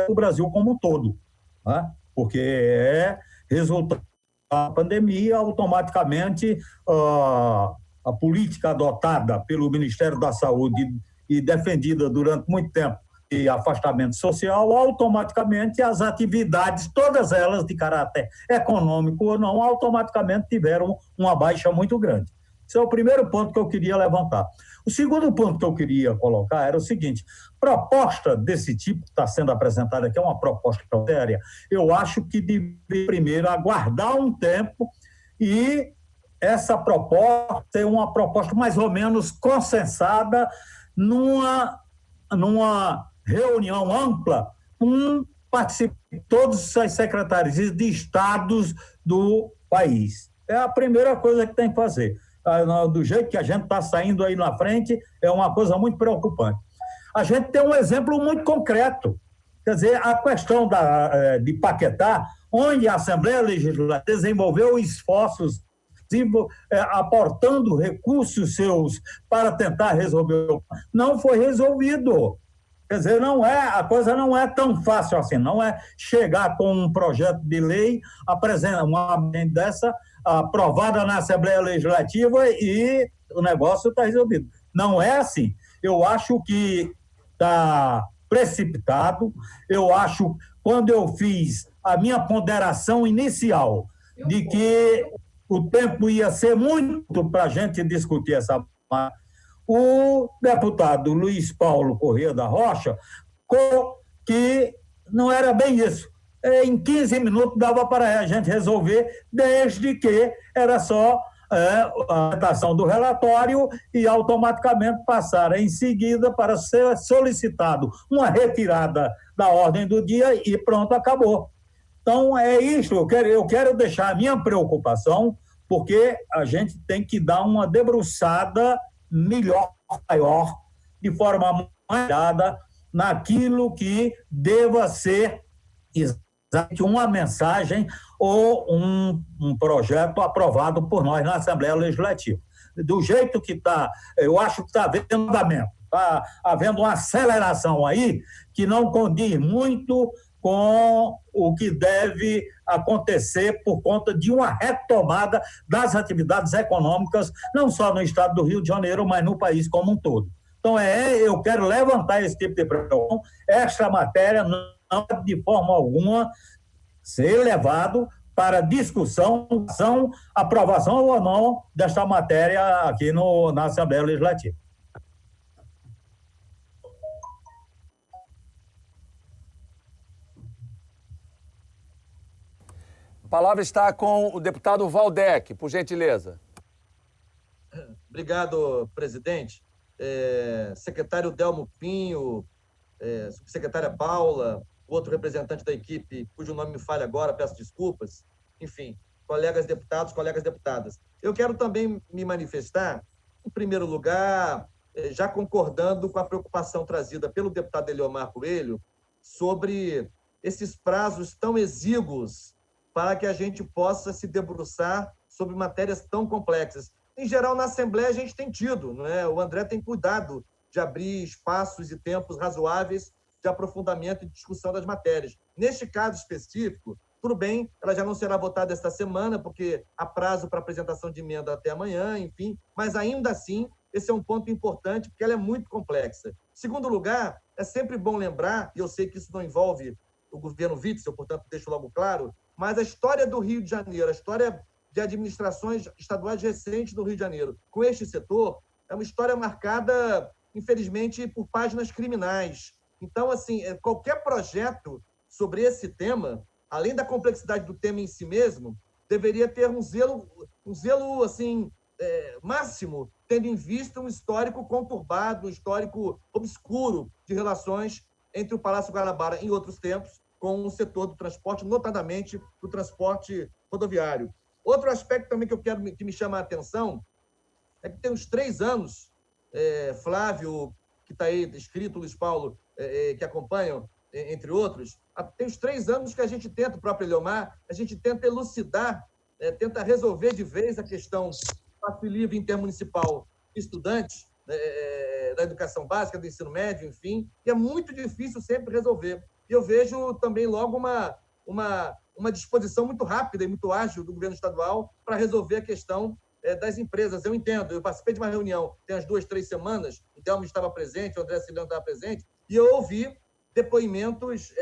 no Brasil como um todo, né? Porque é resultado da pandemia, automaticamente a política adotada pelo Ministério da Saúde e defendida durante muito tempo de afastamento social, automaticamente as atividades, todas elas de caráter econômico ou não, automaticamente tiveram uma baixa muito grande. Esse é o primeiro ponto que eu queria levantar. O segundo ponto que eu queria colocar era o seguinte: proposta desse tipo que está sendo apresentada aqui é uma proposta séria. Eu acho que deveria primeiro aguardar um tempo e essa proposta ser uma proposta mais ou menos consensada numa reunião ampla com todos os secretários de estados do país. É a primeira coisa que tem que fazer. Do jeito que a gente está saindo aí na frente, é uma coisa muito preocupante. A gente tem um exemplo muito concreto. Quer dizer, a questão de Paquetá, onde a Assembleia Legislativa desenvolveu esforços, aportando recursos seus para tentar resolver, não foi resolvido. Quer dizer, a coisa não é tão fácil assim, não é chegar com um projeto de lei, apresentar uma lei dessa, aprovada na Assembleia Legislativa e o negócio está resolvido. Não é assim. Eu acho que está precipitado. Eu acho, quando eu fiz a minha ponderação inicial de que o tempo ia ser muito para a gente discutir essa. O deputado Luiz Paulo Corrêa da Rocha, que não era bem isso. Em 15 minutos dava para a gente resolver, desde que era só a apresentação do relatório e automaticamente passar em seguida para ser solicitado uma retirada da ordem do dia e pronto, acabou. Então, é isso. Eu quero deixar a minha preocupação, porque a gente tem que dar uma debruçada maior, de forma maior, naquilo que deva ser exatamente uma mensagem ou um projeto aprovado por nós na Assembleia Legislativa. Do jeito que está, eu acho que está havendo andamento, está havendo uma aceleração aí que não condiz muito com o que deve acontecer por conta de uma retomada das atividades econômicas, não só no estado do Rio de Janeiro, mas no país como um todo. Então, eu quero levantar esse tipo de preocupação. Esta matéria não pode, de forma alguma, ser levado para discussão, aprovação ou não desta matéria aqui na Assembleia Legislativa. A palavra está com o deputado Valdec, por gentileza. Obrigado, presidente. secretário Delmo Pinho, subsecretária Paula, outro representante da equipe, cujo nome me falha agora, peço desculpas, enfim, colegas deputados, colegas deputadas. Eu quero também me manifestar, em primeiro lugar, já concordando com a preocupação trazida pelo deputado Eliomar Coelho sobre esses prazos tão exíguos para que a gente possa se debruçar sobre matérias tão complexas. Em geral, na Assembleia, a gente tem tido, não é? O André tem cuidado de abrir espaços e tempos razoáveis de aprofundamento e discussão das matérias. Neste caso específico, tudo bem, ela já não será votada esta semana, porque há prazo para apresentação de emenda até amanhã, enfim, mas ainda assim, esse é um ponto importante, porque ela é muito complexa. Segundo lugar, é sempre bom lembrar, e eu sei que isso não envolve o governo Witzel, portanto, deixo logo claro, mas a história do Rio de Janeiro, a história de administrações estaduais recentes do Rio de Janeiro com este setor, é uma história marcada, infelizmente, por páginas criminais. Então, assim, qualquer projeto sobre esse tema, além da complexidade do tema em si mesmo, deveria ter um zelo assim, máximo, tendo em vista um histórico conturbado, um histórico obscuro de relações entre o Palácio Guanabara, em outros tempos, com o setor do transporte, notadamente do transporte rodoviário. Outro aspecto também que me chama a atenção é que tem uns 3 anos, Flávio, que está aí escrito, Luiz Paulo, que acompanham, entre outros, tem uns 3 anos que a gente tenta, o próprio Eliomar, a gente tenta elucidar, tenta resolver de vez a questão do passe livre intermunicipal de estudantes da educação básica, do ensino médio, enfim, e é muito difícil sempre resolver. E eu vejo também logo uma disposição muito rápida e muito ágil do governo estadual para resolver a questão das empresas. Eu entendo, eu participei de uma reunião tem as 2, 3 semanas, o Delmo estava presente, o André Ciliano estava presente, e eu ouvi depoimentos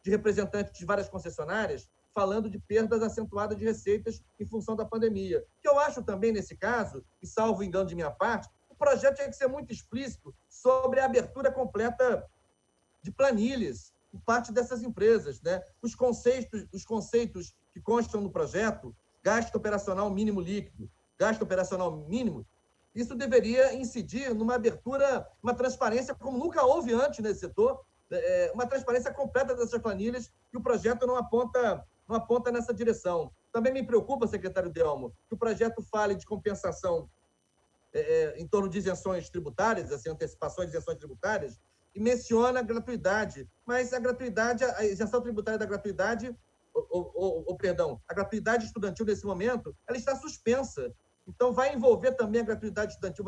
de representantes de várias concessionárias falando de perdas acentuadas de receitas em função da pandemia. Que eu acho também, nesse caso, e salvo engano de minha parte, o projeto tinha que ser muito explícito sobre a abertura completa de planilhas por parte dessas empresas, né? Os conceitos que constam no projeto, gasto operacional mínimo líquido, gasto operacional mínimo, isso deveria incidir numa abertura, uma transparência como nunca houve antes nesse setor, uma transparência completa dessas planilhas, que o projeto não aponta nessa direção. Também me preocupa, secretário Delmo, que o projeto fale de compensação em torno de isenções tributárias, assim, antecipações de isenções tributárias, e menciona a gratuidade. Mas a gratuidade, a isenção tributária da gratuidade, a gratuidade estudantil nesse momento, ela está suspensa. Então, vai envolver também a gratuidade estudantil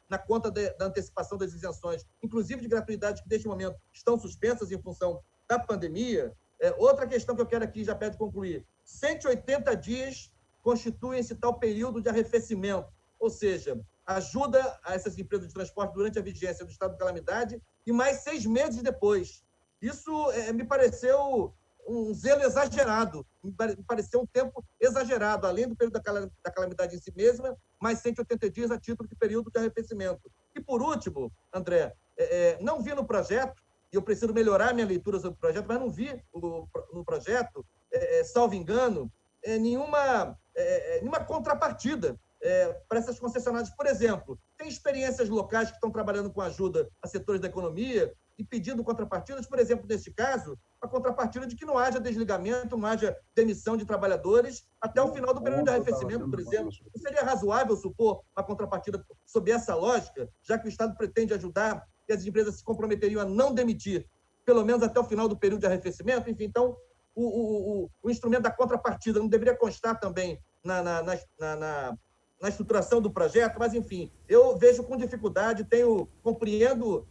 na conta da antecipação das isenções, inclusive de gratuidades que, neste momento, estão suspensas em função da pandemia. Outra questão que eu quero aqui, já peço concluir, 180 dias constituem esse tal período de arrefecimento, ou seja, ajuda a essas empresas de transporte durante a vigência do estado de calamidade e mais 6 meses depois. Isso me pareceu um zelo exagerado, me pareceu um tempo exagerado, além do período da calamidade em si mesma, mais 180 dias a título de período de arrefecimento. E, por último, André, não vi no projeto, e eu preciso melhorar minha leitura sobre o projeto, mas não vi no projeto, salvo engano, nenhuma contrapartida para essas concessionárias. Por exemplo, tem experiências locais que estão trabalhando com ajuda a setores da economia e pedindo contrapartidas, por exemplo, neste caso, a contrapartida de que não haja desligamento, não haja demissão de trabalhadores até o final do período de arrefecimento, por exemplo. Não seria razoável supor uma contrapartida sob essa lógica, já que o Estado pretende ajudar e as empresas se comprometeriam a não demitir, pelo menos até o final do período de arrefecimento? Enfim, então, o instrumento da contrapartida não deveria constar também na estruturação do projeto, mas, enfim, eu vejo com dificuldade, compreendo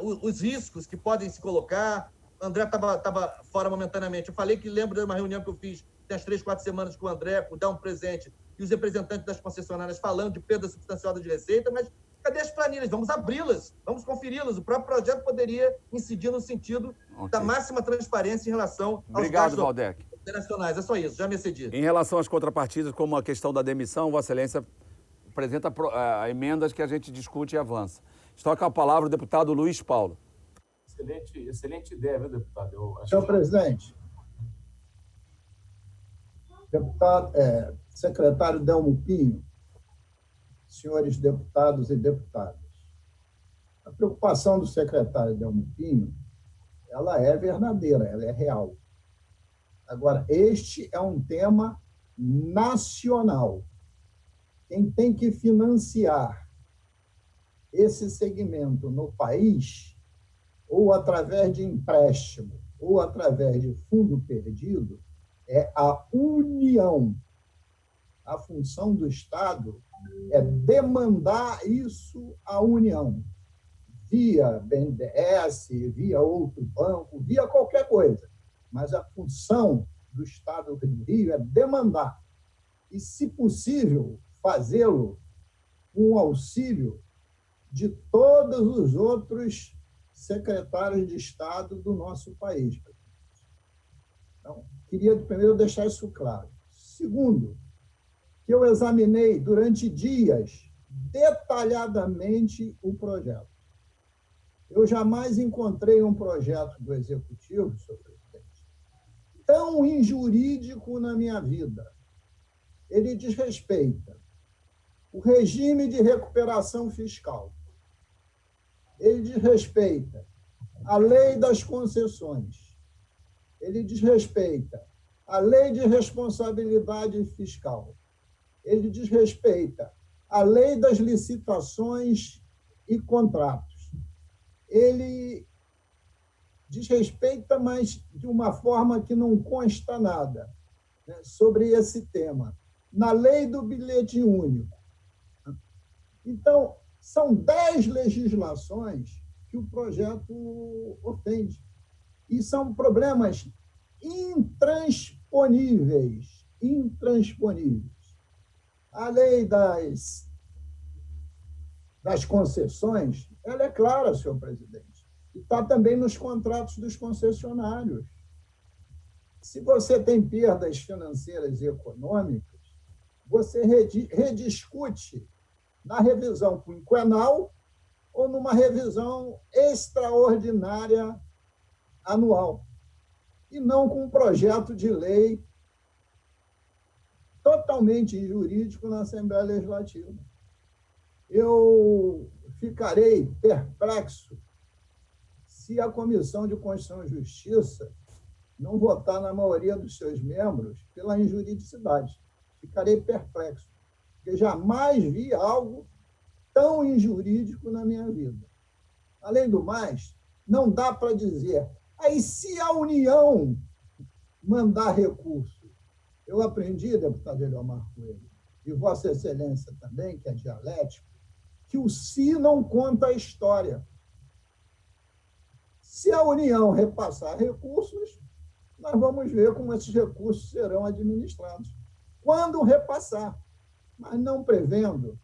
os riscos que podem se colocar. André estava fora momentaneamente. Eu falei que lembro de uma reunião que eu fiz tem as 3, 4 semanas com o André, com o Dar um Presente, e os representantes das concessionárias falando de perda substanciada de receita, mas cadê as planilhas? Vamos abri-las, vamos conferi-las. O próprio projeto poderia incidir no sentido da máxima transparência em relação aos gastos operacionais. É só isso, já me excedi. Em relação às contrapartidas, como a questão da demissão, Vossa Excelência apresenta emendas que a gente discute e avança. Está com a palavra o deputado Luiz Paulo. Excelente ideia, viu, deputado? Senhor presidente, deputado, secretário Delmo Pinho, senhores deputados e deputadas. A preocupação do secretário Delmo Pinho, ela é verdadeira, ela é real. Agora, este é um tema nacional. Quem tem que financiar esse segmento no país, ou através de empréstimo, ou através de fundo perdido, é a União. A função do Estado é demandar isso à União, via BNDES, via outro banco, via qualquer coisa. Mas a função do Estado do Rio é demandar. E, se possível, fazê-lo com o auxílio de todos os outros secretários de Estado do nosso país. Então, queria primeiro deixar isso claro. Segundo, que eu examinei durante dias detalhadamente o projeto. Eu jamais encontrei um projeto do Executivo, senhor presidente, tão injurídico na minha vida. Ele desrespeita o regime de recuperação fiscal. Ele desrespeita a lei das concessões. Ele desrespeita a lei de responsabilidade fiscal. Ele desrespeita a lei das licitações e contratos. Ele desrespeita, mas de uma forma que não consta nada, né, sobre esse tema, na lei do bilhete único. Então, são 10 legislações que o projeto ofende. E são problemas intransponíveis. A lei das concessões, ela é clara, senhor presidente, e está também nos contratos dos concessionários. Se você tem perdas financeiras e econômicas, você rediscute na revisão quinquenal ou numa revisão extraordinária anual, e não com um projeto de lei totalmente injurídico na Assembleia Legislativa. Eu ficarei perplexo se a Comissão de Constituição e Justiça não votar na maioria dos seus membros pela injuridicidade. Ficarei perplexo, porque jamais vi algo tão injurídico na minha vida. Além do mais, não dá para dizer, aí se a União mandar recurso. Eu aprendi, deputado Eliomar Coelho, e Vossa Excelência também, que é dialético, que o se não conta a história. Se a União repassar recursos, nós vamos ver como esses recursos serão administrados. Quando repassar, mas não prevendo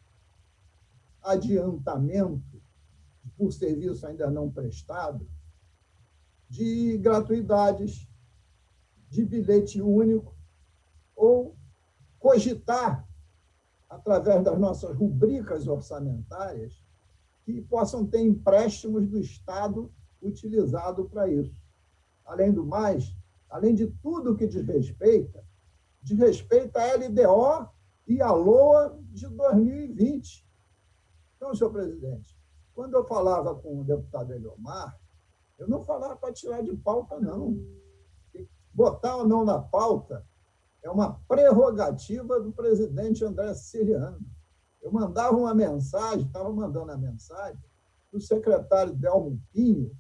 adiantamento por serviço ainda não prestado, de gratuidades, de bilhete único, ou cogitar, através das nossas rubricas orçamentárias, que possam ter empréstimos do Estado utilizado para isso. Além do mais, além de tudo que desrespeita a LDO e a LOA de 2020. Então, senhor presidente, quando eu falava com o deputado Eliomar, eu não falava para tirar de pauta, não. Botar ou não na pauta é uma prerrogativa do presidente André Siciliano. Eu mandava uma mensagem, estava mandando a mensagem, para o secretário Delmo Pinho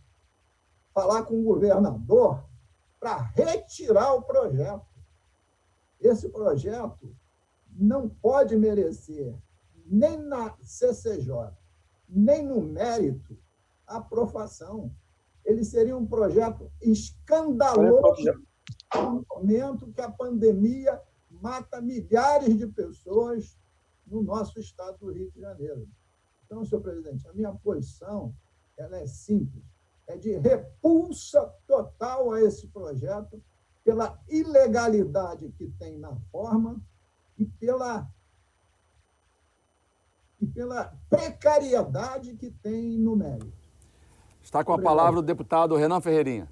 falar com o governador para retirar o projeto. Esse projeto não pode merecer, nem na CCJ, nem no mérito, aprovação. Ele seria um projeto escandaloso no momento que a pandemia mata milhares de pessoas no nosso estado do Rio de Janeiro. Então, senhor presidente, a minha posição ela é simples, é de repulsa total a esse projeto pela ilegalidade que tem na forma e pela precariedade que tem no mérito. Está com a palavra o deputado Renan Ferreirinha.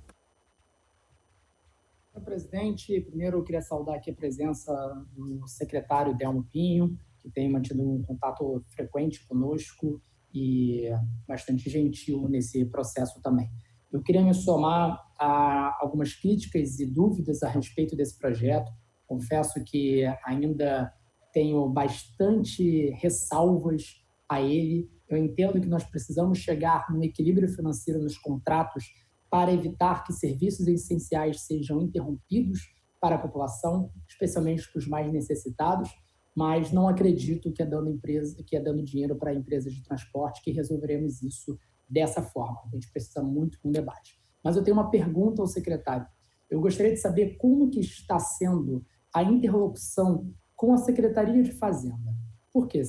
Senhor presidente, primeiro eu queria saudar aqui a presença do secretário Delmo Pinho, que tem mantido um contato frequente conosco e bastante gentil nesse processo também. Eu queria me somar a algumas críticas e dúvidas a respeito desse projeto. Confesso que ainda tenho bastante ressalvas a ele. Eu entendo que nós precisamos chegar num equilíbrio financeiro nos contratos para evitar que serviços essenciais sejam interrompidos para a população, especialmente para os mais necessitados, mas não acredito que é dando dinheiro para empresas de transporte que resolveremos isso dessa forma. A gente precisa muito de um debate. Mas eu tenho uma pergunta ao secretário. Eu gostaria de saber como que está sendo a interlocução com a Secretaria de Fazenda. Por quê,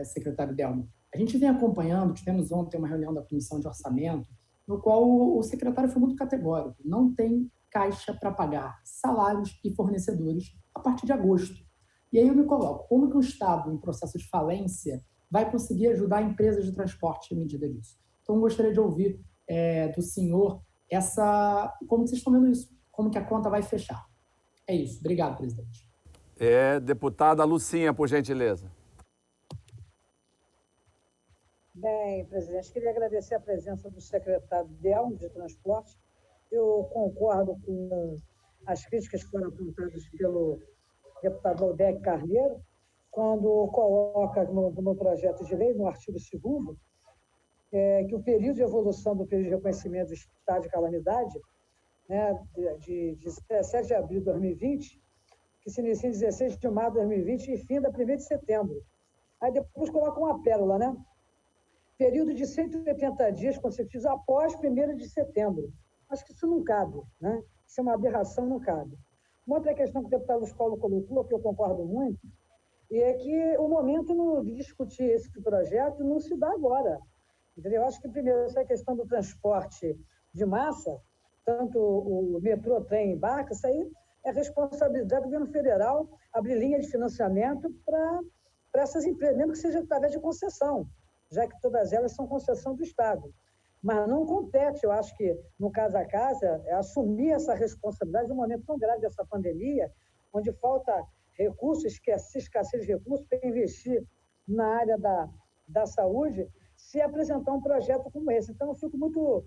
secretário Delmo? A gente vem acompanhando, tivemos ontem uma reunião da Comissão de Orçamento, no qual o secretário foi muito categórico. Não tem caixa para pagar salários e fornecedores a partir de agosto. E aí eu me coloco, como que o Estado, em processo de falência, vai conseguir ajudar empresas de transporte à medida disso? Então, eu gostaria de ouvir do senhor como vocês estão vendo isso, como que a conta vai fechar. É isso. Obrigado, presidente. Deputada Lucinha, por gentileza. Bem, presidente, queria agradecer a presença do secretário Delmo de Transporte. Eu concordo com as críticas que foram apontadas pelo deputado Aldec Carneiro, quando coloca no projeto de lei, no artigo 2º, que o período de evolução do período de reconhecimento do estado de calamidade, né, de 17 de abril de 2020, que se inicia em 16 de março de 2020 e finda 1º de setembro. Aí depois coloca uma pérola, né? Período de 180 dias consecutivos após 1º de setembro. Acho que isso não cabe, né? Isso é uma aberração, não cabe. Uma outra questão que o deputado Luiz Paulo colocou, que eu concordo muito, é que o momento de discutir esse projeto não se dá agora. Entendeu? Eu acho que, primeiro, essa questão do transporte de massa, tanto o metrô, trem e barca, isso aí é responsabilidade do governo federal abrir linha de financiamento para essas empresas, mesmo que seja através de concessão, já que todas elas são concessão do Estado. Mas não compete, eu acho que, no Casa a Casa, assumir essa responsabilidade num momento tão grave dessa pandemia, onde falta recursos, escassez de recursos para investir na área da saúde, se apresentar um projeto como esse. Então, eu fico muito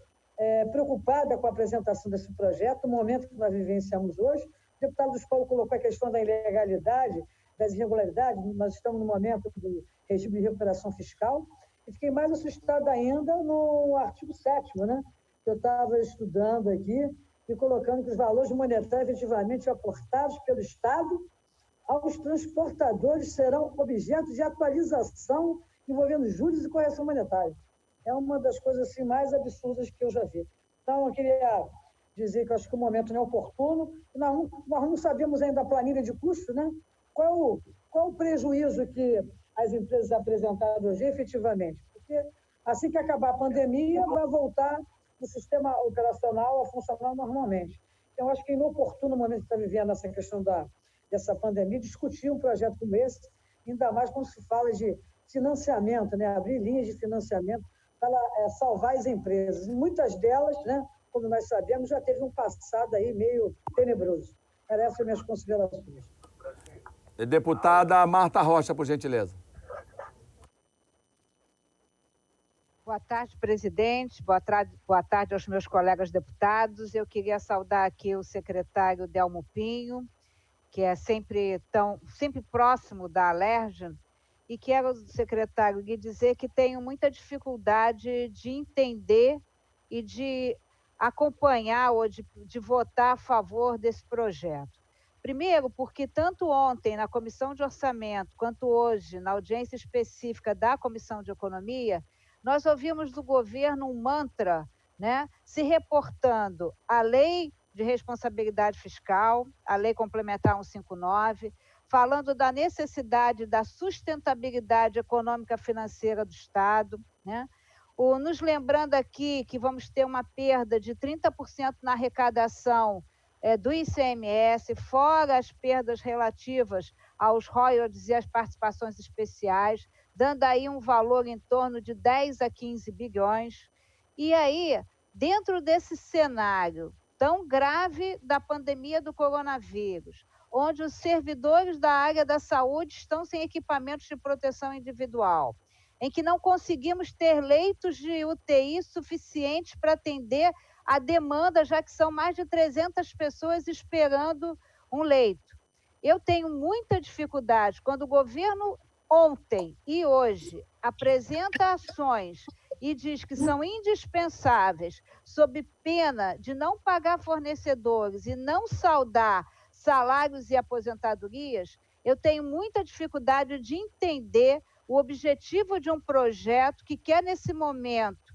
preocupada com a apresentação desse projeto, no momento que nós vivenciamos hoje. O deputado Luiz Paulo colocou a questão da ilegalidade, das irregularidades. Nós estamos no momento do regime de recuperação fiscal. E fiquei mais assustada ainda no artigo 7º, né? Que eu estava estudando aqui e colocando que os valores monetários efetivamente aportados pelo Estado aos transportadores serão objeto de atualização envolvendo juros e correção monetária. É uma das coisas assim, mais absurdas que eu já vi. Então, eu queria dizer que eu acho que o momento não é oportuno. Nós não sabemos ainda a planilha de custo, né? Qual o prejuízo que as empresas apresentaram hoje, efetivamente? Porque assim que acabar a pandemia, vai voltar o sistema operacional a funcionar normalmente. Então, acho que é inoportuno, no momento que está vivendo essa questão dessa pandemia, discutir um projeto como esse, ainda mais quando se fala de financiamento, né? Abrir linhas de financiamento para salvar as empresas. E muitas delas, né, como nós sabemos, já teve um passado aí meio tenebroso. Essas são minhas considerações. Deputada Marta Rocha, por gentileza. Boa tarde, presidente. Boa tarde aos meus colegas deputados. Eu queria saudar aqui o secretário Delmo Pinho, que é sempre próximo da Alerj, e quero, secretário, lhe dizer que tenho muita dificuldade de entender e de acompanhar ou de votar a favor desse projeto. Primeiro, porque tanto ontem na Comissão de Orçamento, quanto hoje na audiência específica da Comissão de Economia, nós ouvimos do governo um mantra, né, se reportando à Lei de Responsabilidade Fiscal, a Lei Complementar 159, falando da necessidade da sustentabilidade econômica financeira do Estado, né? Nos lembrando aqui que vamos ter uma perda de 30% na arrecadação do ICMS, fora as perdas relativas aos royalties e às participações especiais, dando aí um valor em torno de 10 a 15 bilhões. E aí, dentro desse cenário tão grave da pandemia do coronavírus, onde os servidores da área da saúde estão sem equipamentos de proteção individual, em que não conseguimos ter leitos de UTI suficientes para atender a demanda, já que são mais de 300 pessoas esperando um leito. Eu tenho muita dificuldade quando o governo ontem e hoje apresenta ações e diz que são indispensáveis, sob pena de não pagar fornecedores e não saldar salários e aposentadorias. Eu tenho muita dificuldade de entender o objetivo de um projeto que quer, nesse momento,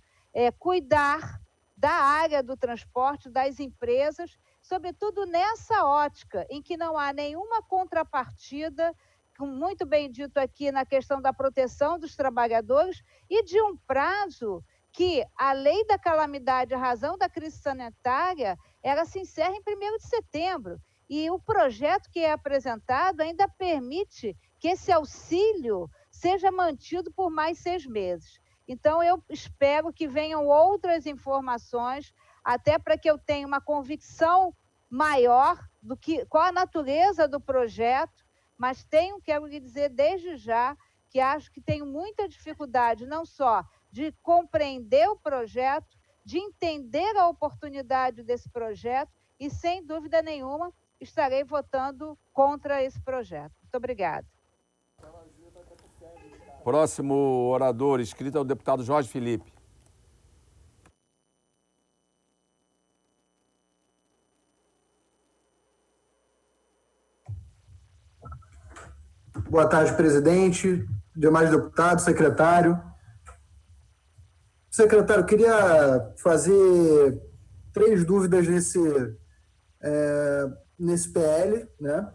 cuidar da área do transporte, das empresas, sobretudo nessa ótica em que não há nenhuma contrapartida, como muito bem dito aqui, na questão da proteção dos trabalhadores e de um prazo que a lei da calamidade, a razão da crise sanitária, ela se encerra em 1º de setembro. E o projeto que é apresentado ainda permite que esse auxílio seja mantido por mais 6 meses. Então, eu espero que venham outras informações, até para que eu tenha uma convicção maior do que qual a natureza do projeto, mas quero lhe dizer desde já que acho que tenho muita dificuldade, não só de compreender o projeto, de entender a oportunidade desse projeto e, sem dúvida nenhuma, estarei votando contra esse projeto. Muito obrigada. Próximo orador inscrito é o deputado Jorge Felipe. Boa tarde, presidente, demais deputados, secretário. Secretário, queria fazer 3 dúvidas nesse PL, né?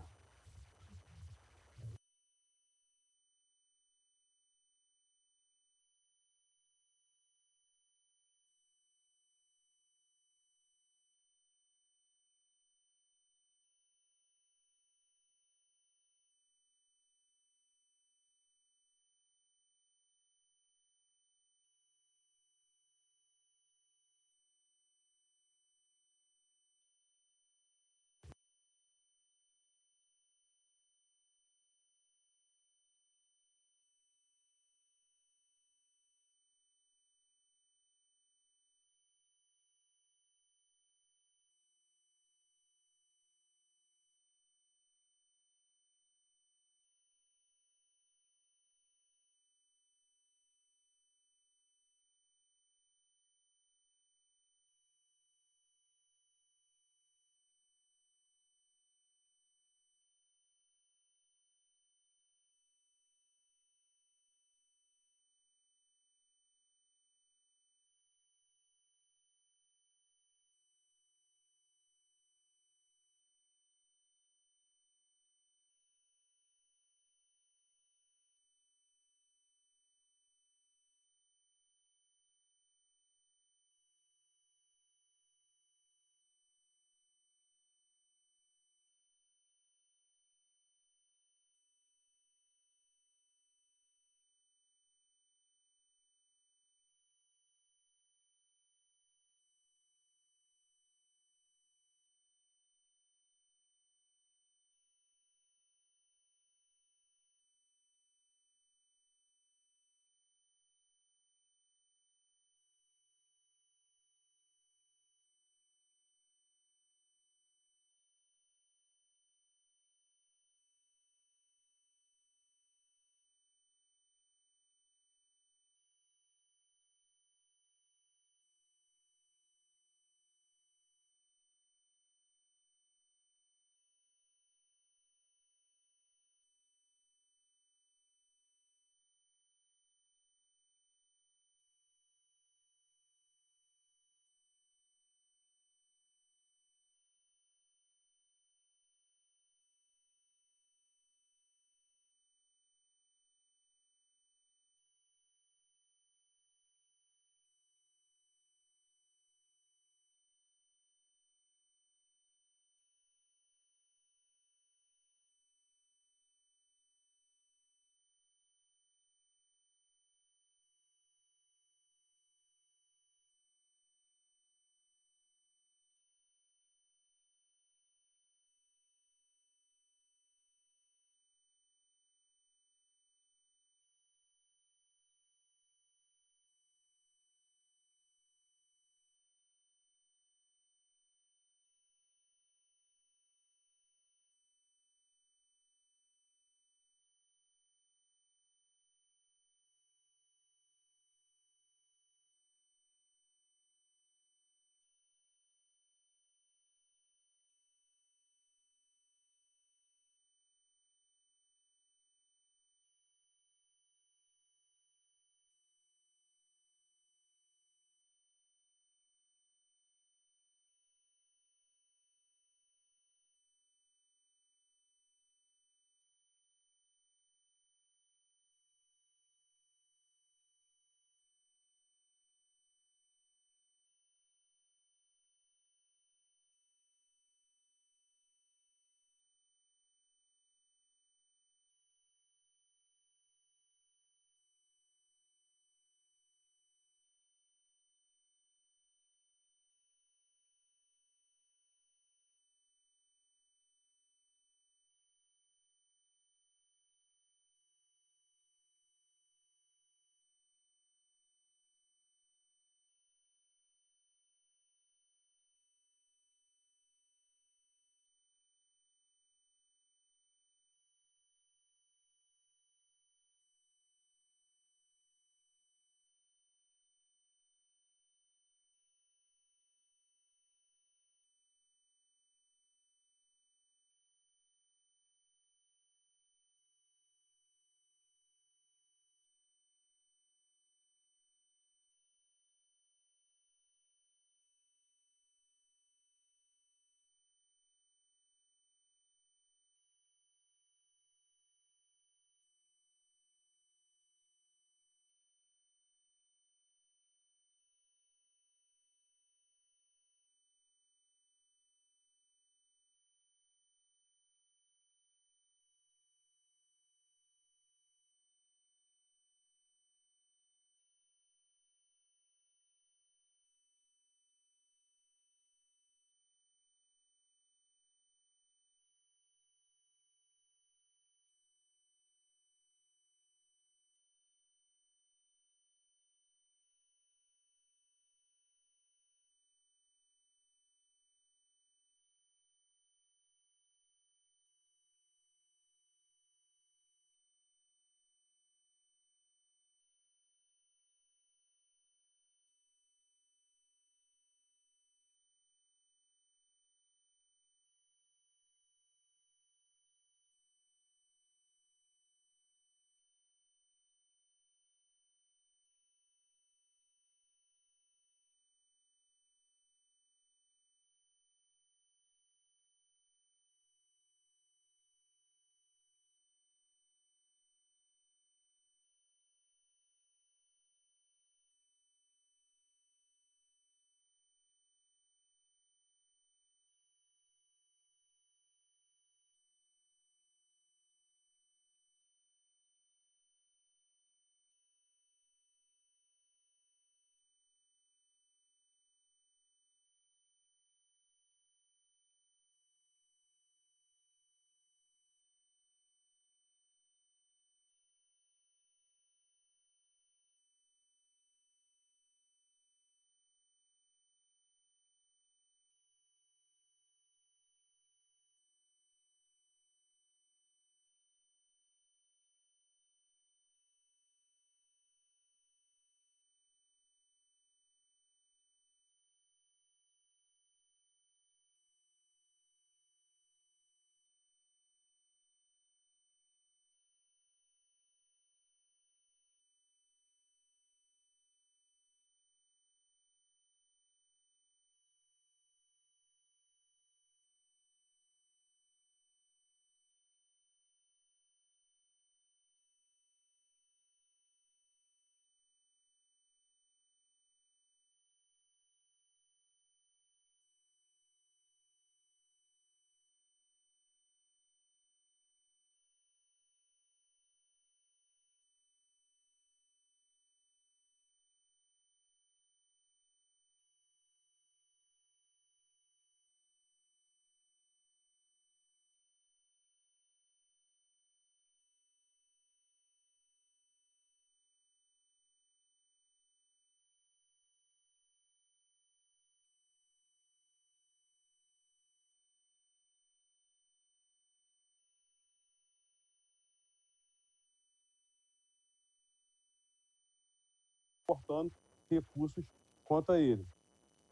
reportando recursos contra ele.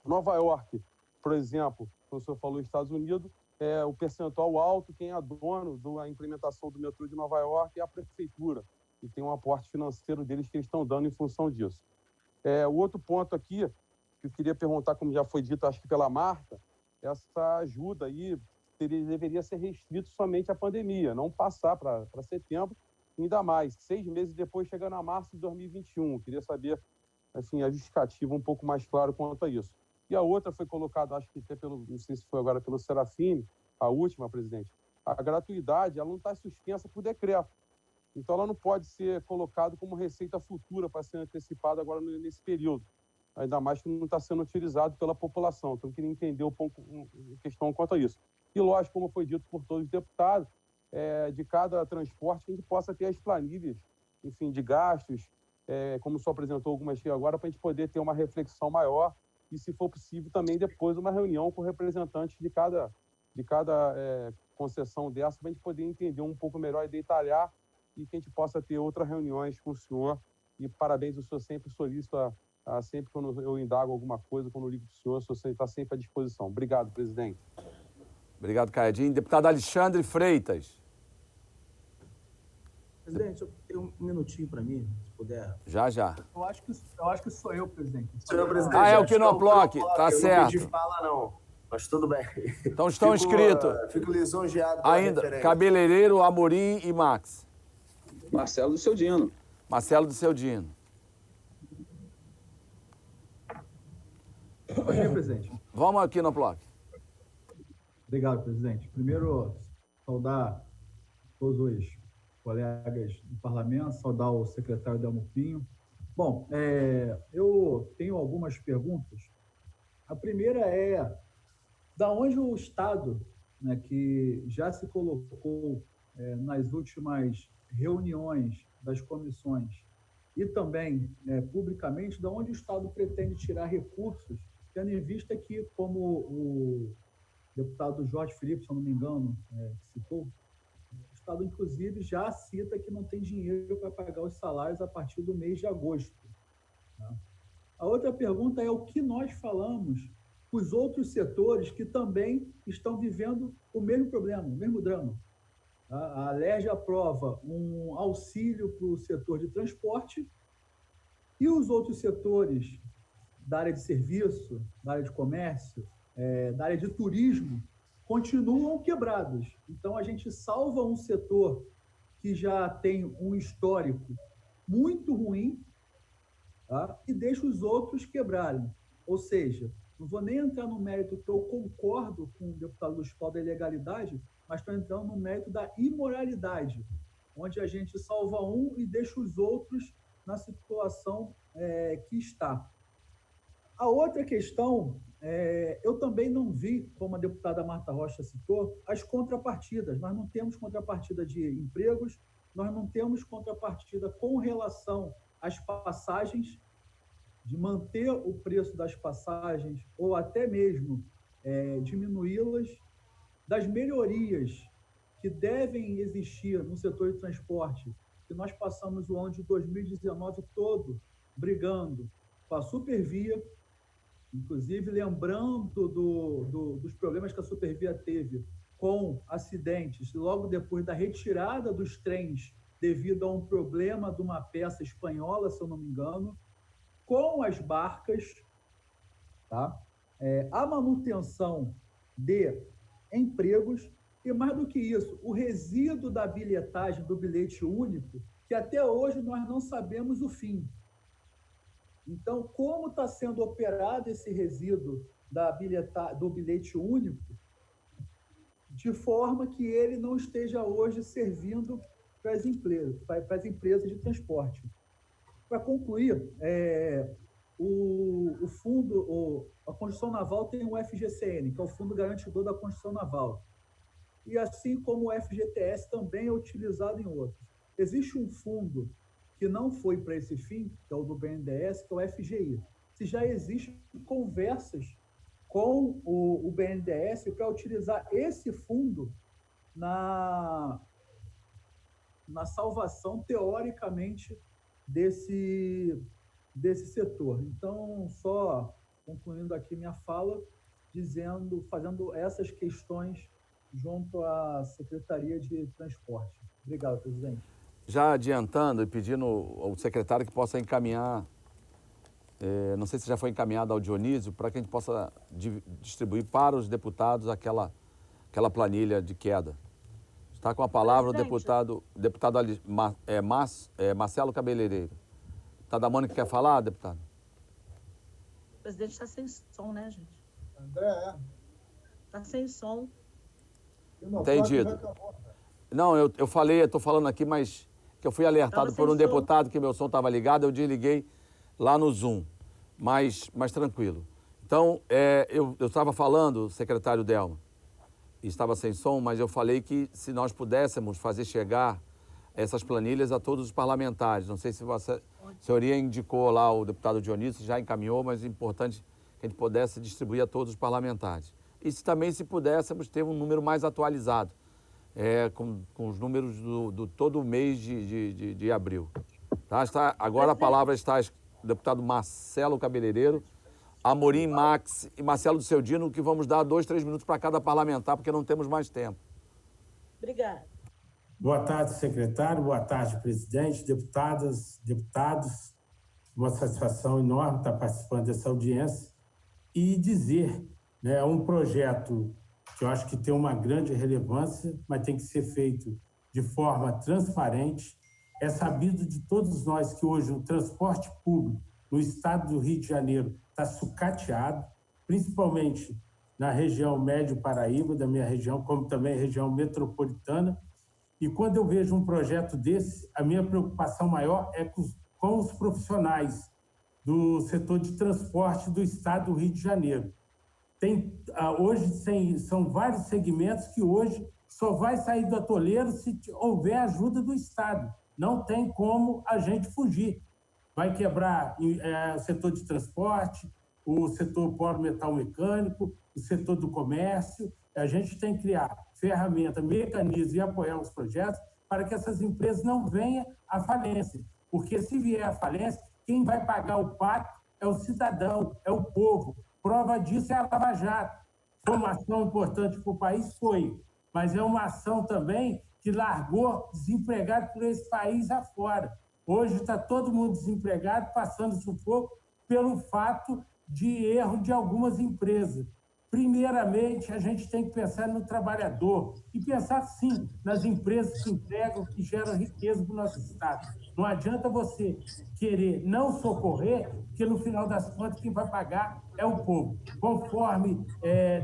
Nova York, por exemplo, como o senhor falou, Estados Unidos, o percentual alto, quem é dono da implementação do metrô de Nova York é a prefeitura, e tem um aporte financeiro deles que eles estão dando em função disso. O outro ponto aqui, que eu queria perguntar, como já foi dito, acho que pela Marta, essa ajuda aí deveria ser restrito somente à pandemia, não passar para setembro, ainda mais, 6 meses depois, chegando a março de 2021. Queria saber, assim, a justificativa um pouco mais clara quanto a isso. E a outra foi colocada, acho que até não sei se foi agora pelo Serafini, a última, presidente, a gratuidade, ela não está suspensa por decreto. Então, ela não pode ser colocada como receita futura para ser antecipada agora nesse período. Ainda mais que não está sendo utilizado pela população. Então, eu queria entender um pouco a questão quanto a isso. E, lógico, como foi dito por todos os deputados, de cada transporte, que a gente possa ter as planilhas, enfim, de gastos, como o senhor apresentou algumas aqui agora, para a gente poder ter uma reflexão maior e, se for possível, também depois uma reunião com representantes de cada concessão dessa, para a gente poder entender um pouco melhor e detalhar, e que a gente possa ter outras reuniões com o senhor. E parabéns, o senhor sempre solicita, sempre quando eu indago alguma coisa, quando eu ligo para o senhor está sempre à disposição. Obrigado, presidente. Obrigado, Caedinho. Deputado Alexandre Freitas. Presidente, eu tenho um minutinho para mim, se puder. Já. Eu acho que sou eu, presidente. Sou eu, presidente. É o Quinoploc, tá certo. Não pedi fala, não, mas tudo bem. Então estão inscritos. Fico lisonjeado. Ainda, Cabeleireiro, Amorim e Max. Marcelo do Seudino. Marcelo do Seudino. Pode ir, presidente. Vamos aqui no Ploc. Obrigado, presidente. Primeiro, saudar todos os colegas do parlamento, saudar o secretário Delmo Pinho. Bom, eu tenho algumas perguntas. A primeira é, da onde o Estado, né, que já se colocou nas últimas reuniões das comissões e também publicamente, da onde o Estado pretende tirar recursos, tendo em vista que, como o deputado Jorge Felipe, se eu não me engano, citou, o Estado, inclusive, já cita que não tem dinheiro para pagar os salários a partir do mês de agosto. Tá? A outra pergunta é o que nós falamos com os outros setores que também estão vivendo o mesmo problema, o mesmo drama. A Alerj aprova um auxílio para o setor de transporte e os outros setores da área de serviço, da área de comércio, da área de turismo, continuam quebrados. Então, a gente salva um setor que já tem um histórico muito ruim, tá? E deixa os outros quebrarem. Ou seja, não vou nem entrar no mérito que eu concordo com o deputado Luiz Paulo da ilegalidade, mas estou entrando no mérito da imoralidade, onde a gente salva um e deixa os outros na situação que está. A outra questão, eu também não vi, como a deputada Marta Rocha citou, as contrapartidas. Nós não temos contrapartida de empregos, nós não temos contrapartida com relação às passagens, de manter o preço das passagens ou até mesmo diminuí-las, das melhorias que devem existir no setor de transporte, que nós passamos o ano de 2019 todo brigando com a Supervia, inclusive lembrando dos problemas que a Supervia teve com acidentes logo depois da retirada dos trens devido a um problema de uma peça espanhola, se eu não me engano, com as barcas, tá? A manutenção de empregos e, mais do que isso, o resíduo da bilhetagem do bilhete único, que até hoje nós não sabemos o fim. Então, como está sendo operado esse resíduo do bilhete único, de forma que ele não esteja hoje servindo para as empresas de transporte. Para concluir, a Construção Naval tem o FGCN, que é o Fundo Garantidor da Construção Naval. E assim como o FGTS também é utilizado em outros. Existe um fundo que não foi para esse fim, que é o do BNDES, que é o FGI. Se já existem conversas com o BNDES para utilizar esse fundo na desse setor. Então, só concluindo aqui minha fala, fazendo essas questões junto à Secretaria de Transporte. Obrigado, presidente. Já adiantando e pedindo ao secretário que possa encaminhar, não sei se já foi encaminhado ao Dionísio, para que a gente possa distribuir para os deputados aquela planilha de queda. Está com a palavra o deputado Marcelo Cabeleireiro. Deputada Mônica, quer falar, deputado? O presidente está sem som, né, gente? André, Está sem som. Entendido. Não, eu falei, eu estou falando aqui, mas que eu fui alertado por um deputado que meu som estava ligado, eu desliguei lá no Zoom, mas tranquilo. Então, eu estava falando, secretário Delma, e estava sem som, mas eu falei que se nós pudéssemos fazer chegar essas planilhas a todos os parlamentares, não sei se a senhoria indicou lá, o deputado Dionísio já encaminhou, mas é importante que a gente pudesse distribuir a todos os parlamentares. E também se pudéssemos ter um número mais atualizado, com os números do todo o mês de abril. Tá? Agora a palavra está o deputado Marcelo Cabeleireiro, Amorim Max e Marcelo do Seudino, que vamos dar 2, 3 minutos para cada parlamentar, porque não temos mais tempo. Obrigada. Boa tarde, secretário. Boa tarde, presidente, deputadas, deputados. Uma satisfação enorme estar participando dessa audiência e dizer, é um projeto que eu acho que tem uma grande relevância, mas tem que ser feito de forma transparente. É sabido de todos nós que hoje o transporte público no estado do Rio de Janeiro está sucateado, principalmente na região Médio Paraíba, da minha região, como também a região metropolitana. E quando eu vejo um projeto desse, a minha preocupação maior é com os profissionais do setor de transporte do estado do Rio de Janeiro. Hoje são vários segmentos que hoje só vai sair do atoleiro se houver ajuda do Estado. Não tem como a gente fugir. Vai quebrar o setor de transporte, o setor polo metal mecânico, o setor do comércio. A gente tem que criar ferramenta, mecanismos e apoiar os projetos para que essas empresas não venham à falência. Porque se vier à falência, quem vai pagar o pato é o cidadão, é o povo. Prova disso é a Lava Jato. Foi uma ação importante para o país? Foi. Mas é uma ação também que largou desempregado por esse país afora. Hoje está todo mundo desempregado, passando sufoco pelo fato de erro de algumas empresas. Primeiramente, a gente tem que pensar no trabalhador e pensar, sim, nas empresas que empregam, que geram riqueza para o nosso Estado. Não adianta você querer não socorrer, porque no final das contas quem vai pagar é o povo. Conforme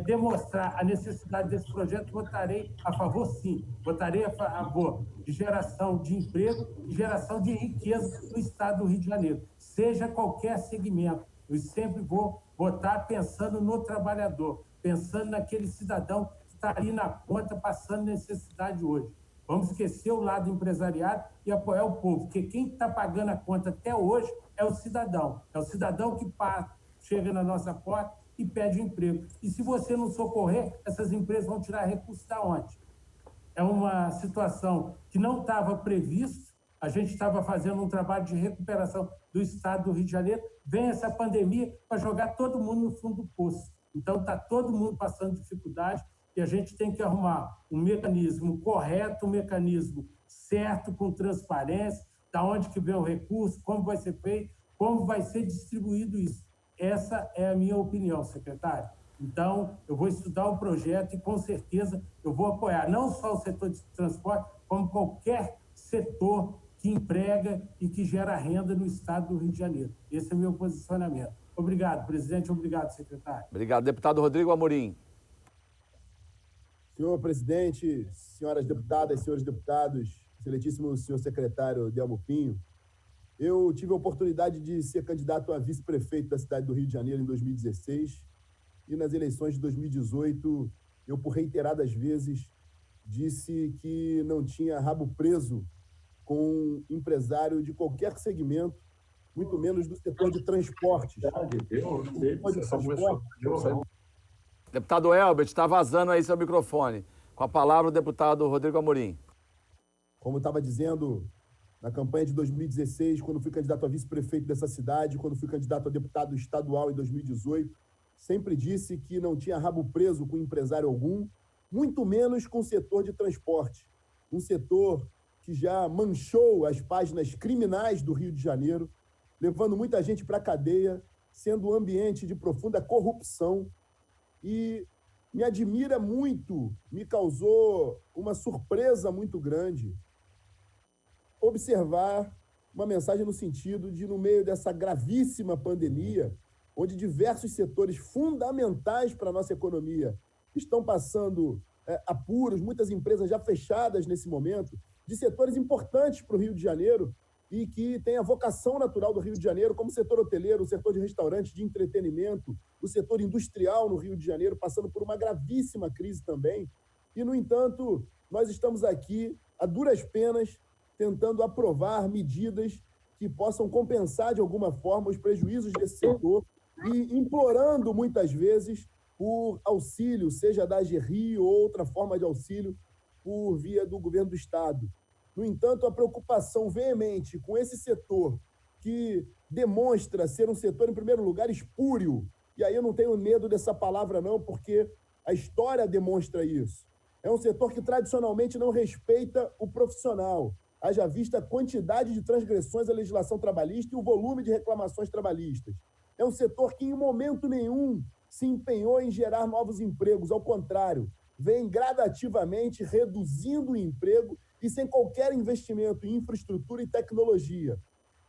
demonstrar a necessidade desse projeto, votarei a favor, sim. Votarei a favor de geração de emprego e geração de riqueza no Estado do Rio de Janeiro, seja qualquer segmento. Eu sempre vou votar pensando no trabalhador, pensando naquele cidadão que está ali na ponta, passando necessidade hoje. Vamos esquecer o lado empresariado e apoiar o povo, porque quem está pagando a conta até hoje é o cidadão. É o cidadão que chega na nossa porta e pede emprego. E se você não socorrer, essas empresas vão tirar recursos da onde? É uma situação que não estava previsto. A gente estava fazendo um trabalho de recuperação do estado do Rio de Janeiro. Vem essa pandemia para jogar todo mundo no fundo do poço. Então, está todo mundo passando dificuldade e a gente tem que arrumar um mecanismo correto, um mecanismo certo, com transparência, da onde que vem o recurso, como vai ser feito, como vai ser distribuído isso. Essa é a minha opinião, secretário. Então, eu vou estudar o projeto e, com certeza, eu vou apoiar não só o setor de transporte, como qualquer setor que emprega e que gera renda no estado do Rio de Janeiro. Esse é o meu posicionamento. Obrigado, presidente. Obrigado, secretário. Obrigado. Deputado Rodrigo Amorim. Senhor presidente, senhoras deputadas, senhores deputados, excelentíssimo senhor secretário Delmo Pinho, eu tive a oportunidade de ser candidato a vice-prefeito da cidade do Rio de Janeiro em 2016 e nas eleições de 2018 eu, por reiteradas vezes, disse que não tinha rabo preso com empresário de qualquer segmento, muito menos do setor de transportes. Deputado Elbert, está vazando aí seu microfone. Com a palavra o deputado Rodrigo Amorim. Como estava dizendo, na campanha de 2016, quando fui candidato a vice-prefeito dessa cidade, quando fui candidato a deputado estadual em 2018, sempre disse que não tinha rabo preso com empresário algum, muito menos com o setor de transporte, um setor que já manchou as páginas criminais do Rio de Janeiro, levando muita gente para a cadeia, sendo um ambiente de profunda corrupção. E me admira muito, me causou uma surpresa muito grande observar uma mensagem no sentido de, no meio dessa gravíssima pandemia, onde diversos setores fundamentais para a nossa economia estão passando apuros, muitas empresas já fechadas nesse momento, de setores importantes para o Rio de Janeiro e que têm a vocação natural do Rio de Janeiro, como o setor hoteleiro, o setor de restaurantes, de entretenimento, o setor industrial no Rio de Janeiro, passando por uma gravíssima crise também. E, no entanto, nós estamos aqui, a duras penas, tentando aprovar medidas que possam compensar, de alguma forma, os prejuízos desse setor e implorando, muitas vezes, por auxílio, seja da AGRI ou outra forma de auxílio, por via do governo do Estado. No entanto, a preocupação veemente com esse setor, que demonstra ser um setor, em primeiro lugar, espúrio, e aí eu não tenho medo dessa palavra não, porque a história demonstra isso. É um setor que tradicionalmente não respeita o profissional, haja vista a quantidade de transgressões à legislação trabalhista e o volume de reclamações trabalhistas. É um setor que, em momento nenhum, se empenhou em gerar novos empregos, ao contrário, vem gradativamente reduzindo o emprego e sem qualquer investimento em infraestrutura e tecnologia.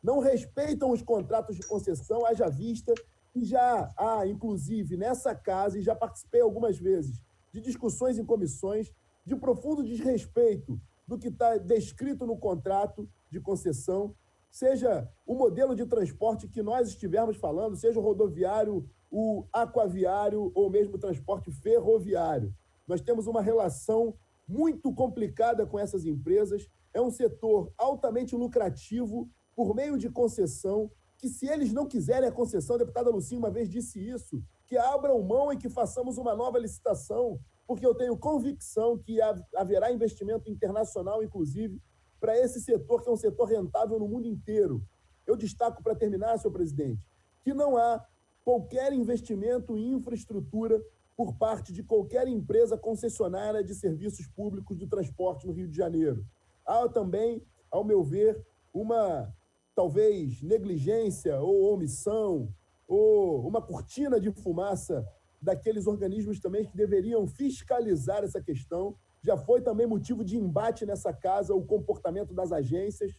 Não respeitam os contratos de concessão, haja vista que já há, inclusive, nessa casa, e já participei algumas vezes, de discussões em comissões, de profundo desrespeito do que está descrito no contrato de concessão, seja o modelo de transporte que nós estivermos falando, seja o rodoviário, o aquaviário ou mesmo o transporte ferroviário. Nós temos uma relação muito complicada com essas empresas. É um setor altamente lucrativo por meio de concessão, que se eles não quiserem a concessão, a deputada Lucinha uma vez disse isso, que abram mão e que façamos uma nova licitação, porque eu tenho convicção que haverá investimento internacional, inclusive, para esse setor, que é um setor rentável no mundo inteiro. Eu destaco, para terminar, senhor presidente, que não há qualquer investimento em infraestrutura por parte de qualquer empresa concessionária de serviços públicos do transporte no Rio de Janeiro. Há também, ao meu ver, uma, talvez, negligência ou omissão, ou uma cortina de fumaça daqueles organismos também que deveriam fiscalizar essa questão. Já foi também motivo de embate nessa casa o comportamento das agências.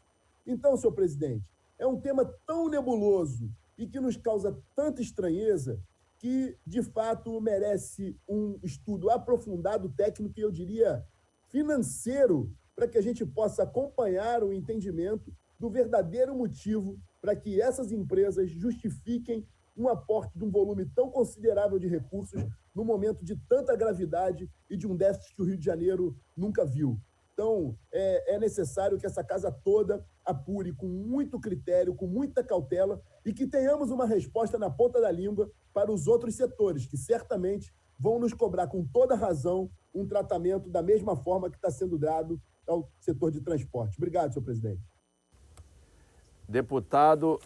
Então, senhor presidente, é um tema tão nebuloso e que nos causa tanta estranheza que, de fato, merece um estudo aprofundado, técnico e, eu diria, financeiro, para que a gente possa acompanhar o entendimento do verdadeiro motivo para que essas empresas justifiquem um aporte de um volume tão considerável de recursos no momento de tanta gravidade e de um déficit que o Rio de Janeiro nunca viu. Então, é necessário que essa casa toda apure com muito critério, com muita cautela e que tenhamos uma resposta na ponta da língua para os outros setores, que certamente vão nos cobrar com toda razão um tratamento da mesma forma que está sendo dado ao setor de transporte. Obrigado, senhor presidente. Deputado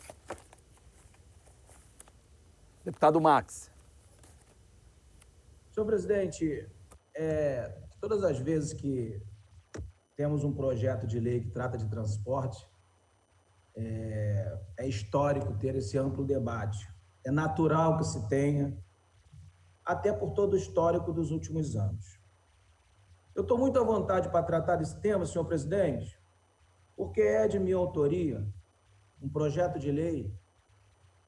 Max. Senhor presidente, todas as vezes que temos um projeto de lei que trata de transporte, é histórico ter esse amplo debate. É natural que se tenha, até por todo o histórico dos últimos anos. Eu estou muito à vontade para tratar desse tema, senhor presidente, porque é de minha autoria um projeto de lei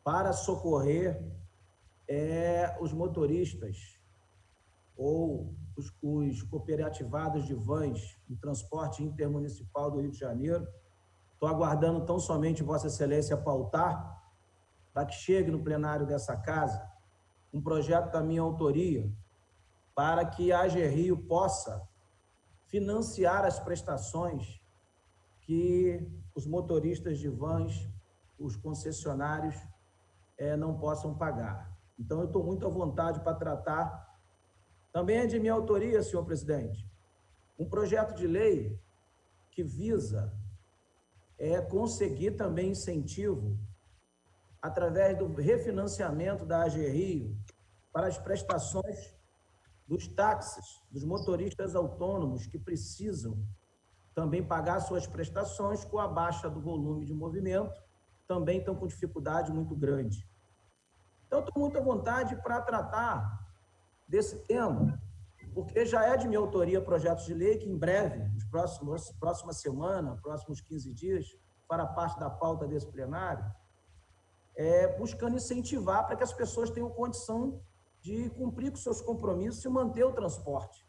para socorrer os motoristas ou os cooperativados de vans do transporte intermunicipal do Rio de Janeiro. Estou aguardando tão somente Vossa Excelência pautar para que chegue no plenário dessa casa um projeto da minha autoria para que a AGRIO possa financiar as prestações que os motoristas de vans, os concessionários, não possam pagar. Então, eu estou muito à vontade para tratar. Também é de minha autoria, senhor presidente, um projeto de lei que visa conseguir também incentivo através do refinanciamento da AG Rio para as prestações dos táxis, dos motoristas autônomos que precisam também pagar suas prestações com a baixa do volume de movimento, também estão com dificuldade muito grande. Então, estou muito à vontade para tratar desse tema, porque já é de minha autoria projetos de lei que em breve, próxima semana, próximos 15 dias, fará parte da pauta desse plenário, buscando incentivar para que as pessoas tenham condição de cumprir com seus compromissos e manter o transporte.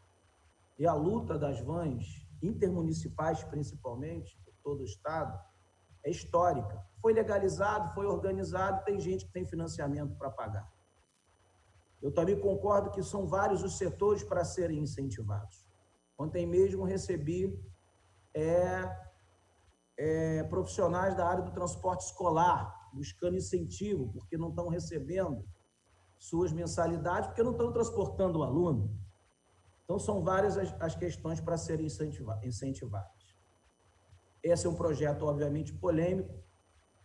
E a luta das vans intermunicipais, principalmente, por todo o Estado, é histórica. Foi legalizado, foi organizado, tem gente que tem financiamento para pagar. Eu também concordo que são vários os setores para serem incentivados. Ontem mesmo recebi profissionais da área do transporte escolar, buscando incentivo, porque não estão recebendo suas mensalidades, porque não estão transportando o aluno. Então, são várias as questões para serem incentivadas. Esse é um projeto, obviamente, polêmico,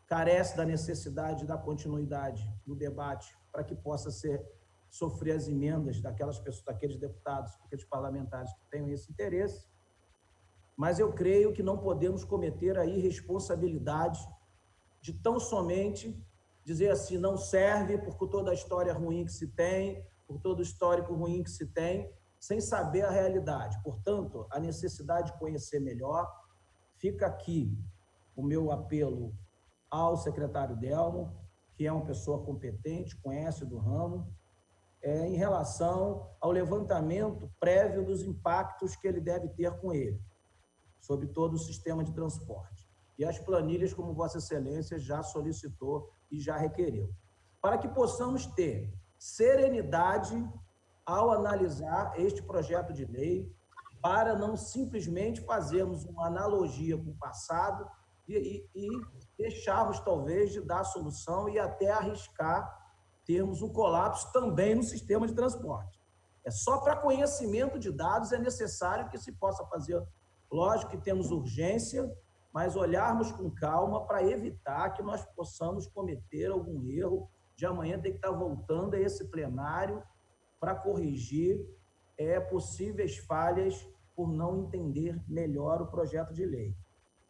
carece da necessidade da continuidade do debate para que possa sofrer as emendas daquelas pessoas, daqueles deputados, daqueles parlamentares que tenham esse interesse, mas eu creio que não podemos cometer a irresponsabilidade de tão somente dizer assim, não serve por toda a história ruim que se tem, por todo o histórico ruim que se tem, sem saber a realidade. Portanto, a necessidade de conhecer melhor. Fica aqui o meu apelo ao secretário Delmo, que é uma pessoa competente, conhece do ramo, em relação ao levantamento prévio dos impactos que ele deve ter com ele, sobre todo o sistema de transporte. E as planilhas, como Vossa Excelência já solicitou e já requereu, para que possamos ter serenidade ao analisar este projeto de lei, para não simplesmente fazermos uma analogia com o passado e deixarmos, talvez, de dar solução e até arriscar termos um colapso também no sistema de transporte. Só para conhecimento de dados é necessário que se possa fazer. Lógico que temos urgência, mas olharmos com calma para evitar que nós possamos cometer algum erro de amanhã ter que estar voltando a esse plenário para corrigir possíveis falhas por não entender melhor o projeto de lei.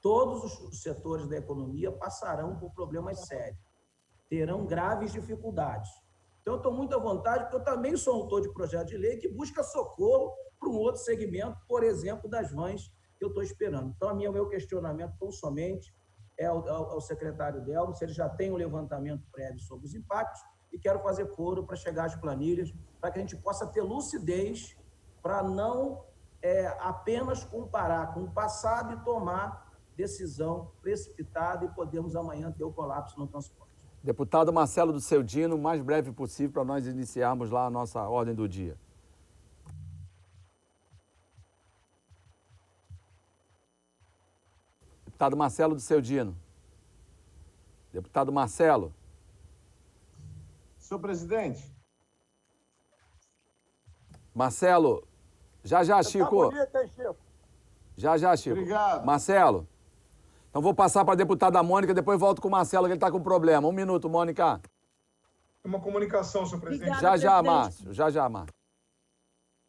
Todos os setores da economia passarão por problemas sérios, terão graves dificuldades. Então, eu estou muito à vontade, porque eu também sou autor de projeto de lei que busca socorro para um outro segmento, por exemplo, das vans, que eu estou esperando. Então, o meu questionamento, tão somente, é ao secretário Delmo, se ele já tem um levantamento prévio sobre os impactos, e quero fazer coro para chegar às planilhas, para que a gente possa ter lucidez, para não apenas comparar com o passado e tomar decisão precipitada e podemos amanhã ter o colapso no transporte. Deputado Marcelo do Seudino, o mais breve possível para nós iniciarmos lá a nossa ordem do dia. Deputado Marcelo do Seudino. Deputado Marcelo. Senhor presidente. Marcelo. Já, Chico. Tá bonito, hein, Chico? Já, Chico. Obrigado. Marcelo. Então vou passar para a deputada Mônica, depois volto com o Marcelo, que ele está com problema. 1 minuto, Mônica. Uma comunicação, senhor presidente. Obrigada, já, Márcio. Já, Márcio.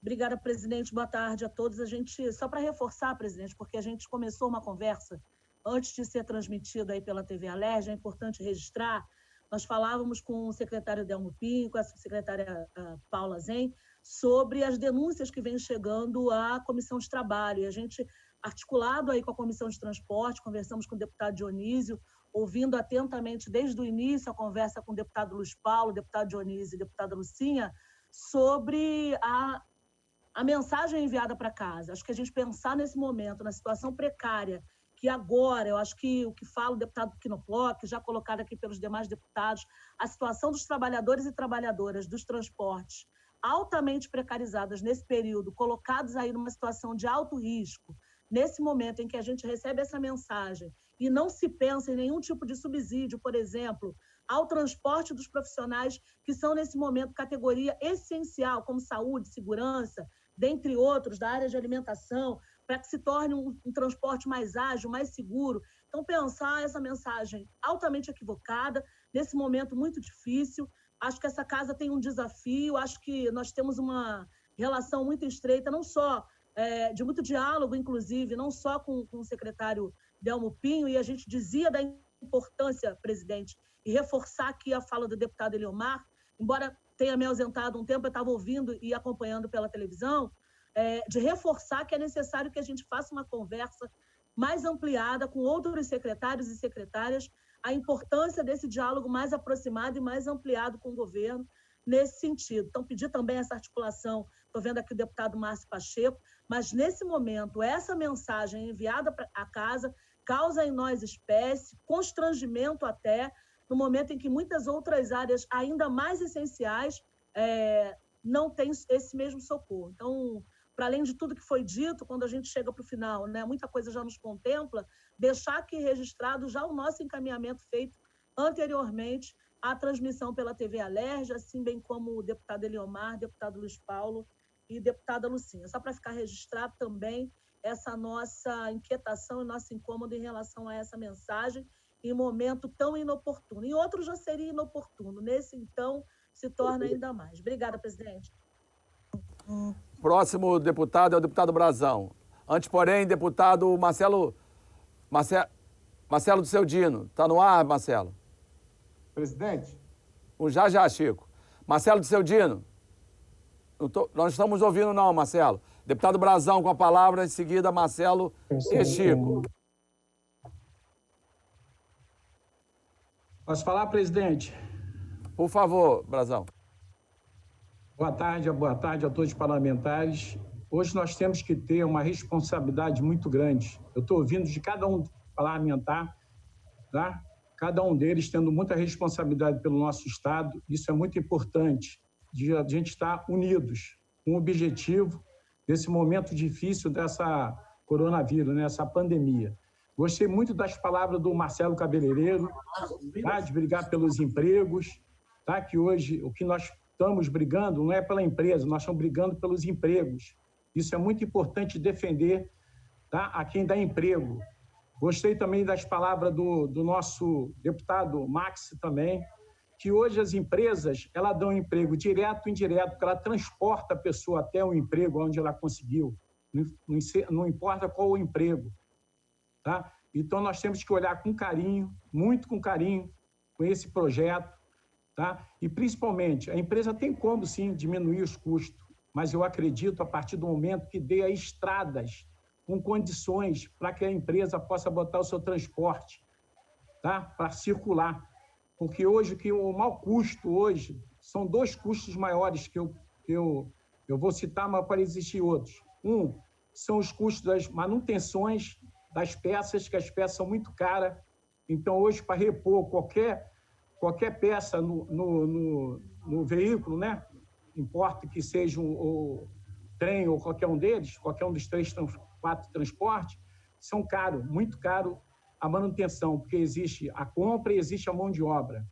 Obrigada, presidente. Boa tarde a todos. Só para reforçar, presidente, porque a gente começou uma conversa antes de ser transmitida aí pela TV Alerj, é importante registrar. Nós falávamos com o secretário Delmo Pinho, com a secretária Paula Zen, sobre as denúncias que vêm chegando à Comissão de Trabalho. E a gente, articulado aí com a Comissão de Transporte, conversamos com o deputado Dionísio, ouvindo atentamente desde o início a conversa com o deputado Luiz Paulo, deputado Dionísio e deputada Lucinha, sobre a mensagem enviada para casa. Acho que a gente pensar nesse momento, na situação precária, que agora, eu acho que o que fala o deputado Quinoploc, já colocado aqui pelos demais deputados, a situação dos trabalhadores e trabalhadoras dos transportes altamente precarizadas nesse período, colocados aí numa situação de alto risco, nesse momento em que a gente recebe essa mensagem e não se pensa em nenhum tipo de subsídio, por exemplo, ao transporte dos profissionais que são, nesse momento, categoria essencial, como saúde, segurança, dentre outros, da área de alimentação, para que se torne um transporte mais ágil, mais seguro. Então, pensar essa mensagem altamente equivocada, nesse momento muito difícil. Acho que essa casa tem um desafio, acho que nós temos uma relação muito estreita, não só de muito diálogo, inclusive, não só com o secretário Delmo Pinho, e a gente dizia da importância, presidente, e reforçar aqui a fala do deputado Eliomar, embora tenha me ausentado um tempo, eu estava ouvindo e acompanhando pela televisão, de reforçar que é necessário que a gente faça uma conversa mais ampliada com outros secretários e secretárias, a importância desse diálogo mais aproximado e mais ampliado com o governo nesse sentido. Então, pedir também essa articulação, estou vendo aqui o deputado Márcio Pacheco, mas nesse momento, essa mensagem enviada para a casa causa em nós espécie, constrangimento até, no momento em que muitas outras áreas ainda mais essenciais não têm esse mesmo socorro. Então, para além de tudo que foi dito, quando a gente chega para o final, né, muita coisa já nos contempla, deixar aqui registrado já o nosso encaminhamento feito anteriormente à transmissão pela TV Alerj, assim bem como o deputado Eliomar, deputado Luiz Paulo e deputada Lucinha. Só para ficar registrado também essa nossa inquietação e nosso incômodo em relação a essa mensagem em momento tão inoportuno. Em outro já seria inoportuno, nesse, então, se torna ainda mais. Obrigada, presidente. Próximo deputado é o deputado Brazão. Antes, porém, deputado Marcelo do Seu Dino. Está no ar, Marcelo? Presidente. Já, Chico. Marcelo do Seu Dino. Nós não estamos ouvindo, não, Marcelo. Deputado Brazão com a palavra, em seguida, Marcelo e Chico. Posso falar, presidente? Por favor, Brazão. Boa tarde a todos os parlamentares. Hoje nós temos que ter uma responsabilidade muito grande. Eu estou ouvindo de cada um parlamentar, tá? Cada um deles tendo muita responsabilidade pelo nosso Estado. Isso é muito importante, de a gente estar unidos, com o objetivo desse momento difícil dessa coronavírus, nessa pandemia. Gostei muito das palavras do Marcelo Cabeleireiro, tá? De brigar pelos empregos, tá? Que hoje o que nós estamos brigando não é pela empresa, nós estamos brigando pelos empregos. Isso é muito importante defender, tá? A quem dá emprego. Gostei também das palavras do nosso deputado Max também, que hoje as empresas elas dão emprego direto e indireto, porque ela transporta a pessoa até o emprego onde ela conseguiu, não importa qual o emprego. Tá? Então, nós temos que olhar com carinho, muito com carinho, com esse projeto. Tá? E, principalmente, a empresa tem como, sim, diminuir os custos, mas eu acredito, a partir do momento que dê estradas com condições para que a empresa possa botar o seu transporte, tá? Para circular. Porque hoje, o mau custo hoje, são dois custos maiores que eu vou citar, mas pode existir outros. Um, são os custos das manutenções das peças, que as peças são muito caras. Então, hoje, para repor qualquer peça no veículo, né? Importa que seja o trem ou qualquer um deles, qualquer um dos 4 transportes, são caros, muito caro a manutenção, porque existe a compra e existe a mão de obra.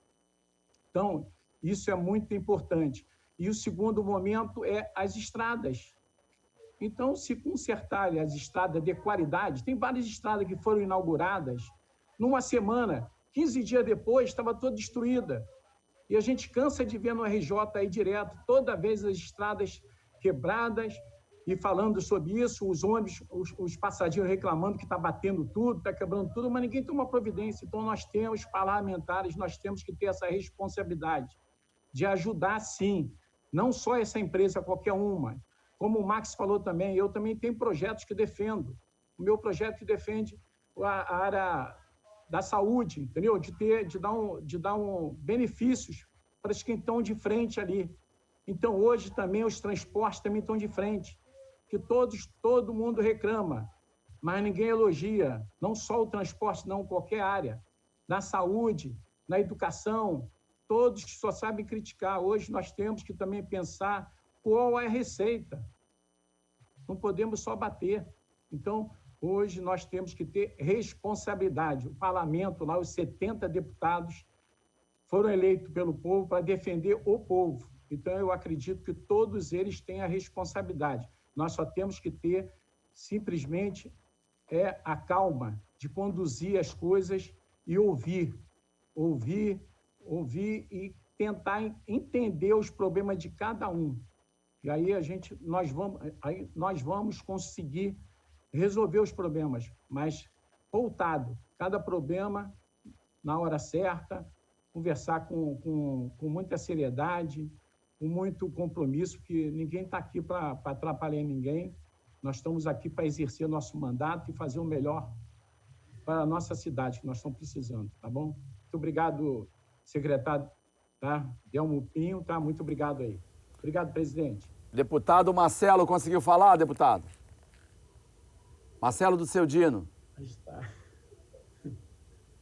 Então, isso é muito importante. E o segundo momento é as estradas. Então, se consertarem as estradas de qualidade, tem várias estradas que foram inauguradas, numa semana, 15 dias depois, estava toda destruída. E a gente cansa de ver no RJ aí direto, toda vez as estradas quebradas, e falando sobre isso, os ônibus, os passageiros reclamando que está batendo tudo, está quebrando tudo, mas ninguém toma providência. Então, nós temos, parlamentares, nós temos que ter essa responsabilidade de ajudar, sim, não só essa empresa, qualquer uma. Como o Max falou também, eu também tenho projetos que defendo. O meu projeto que defende a área da saúde, entendeu? De dar benefícios para os que estão de frente ali. Então, hoje também os transportes também estão de frente, que todo mundo reclama, mas ninguém elogia, não só o transporte, não, qualquer área. Na saúde, na educação, todos só sabem criticar. Hoje nós temos que também pensar qual é a receita. Não podemos só bater. Então, hoje nós temos que ter responsabilidade. O parlamento, lá, os 70 deputados foram eleitos pelo povo para defender o povo. Então, eu acredito que todos eles têm a responsabilidade. Nós só temos que ter simplesmente é a calma de conduzir as coisas e ouvir e tentar entender os problemas de cada um. E aí nós vamos conseguir resolver os problemas, mas voltado, cada problema na hora certa, conversar com muita seriedade, com muito compromisso, porque ninguém está aqui para atrapalhar ninguém. Nós estamos aqui para exercer nosso mandato e fazer o melhor para a nossa cidade, que nós estamos precisando, tá bom? Muito obrigado, secretário, tá? Delmo Pinho, tá? Muito obrigado aí. Obrigado, presidente. Deputado Marcelo, conseguiu falar, deputado? Marcelo do Seu Dino. Aí está.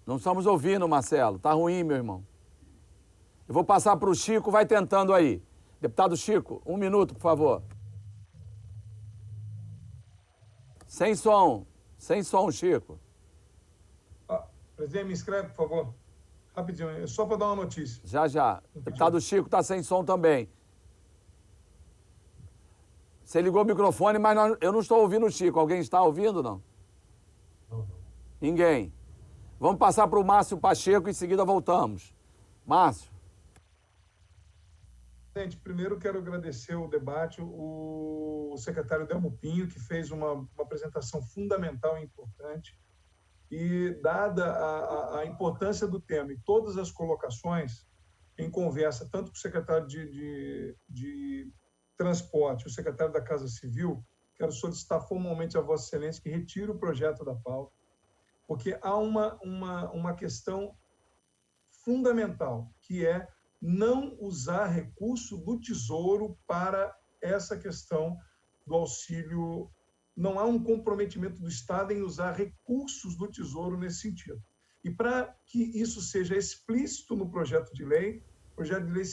Não estamos ouvindo, Marcelo. Tá ruim, meu irmão. Eu vou passar para o Chico, vai tentando aí. Deputado Chico, 1 minuto, por favor. Sem som, Chico. Presidente, me inscreve, por favor. Rapidinho, só para dar uma notícia. Já. Deputado Chico está sem som também. Você ligou o microfone, mas eu não estou ouvindo o Chico. Alguém está ouvindo, não? Não. Ninguém. Vamos passar para o Márcio Pacheco e em seguida voltamos. Márcio. Presidente, primeiro quero agradecer o debate, o secretário Delmo Pinho, que fez uma apresentação fundamental e importante. E, dada a importância do tema e todas as colocações em conversa, tanto com o secretário de Transporte, o secretário da Casa Civil, quero solicitar formalmente a Vossa Excelência que retire o projeto da pauta, porque há uma questão fundamental, que é não usar recurso do Tesouro para essa questão do auxílio. Não há um comprometimento do Estado em usar recursos do Tesouro nesse sentido. E para que isso seja explícito no projeto de lei, o projeto de lei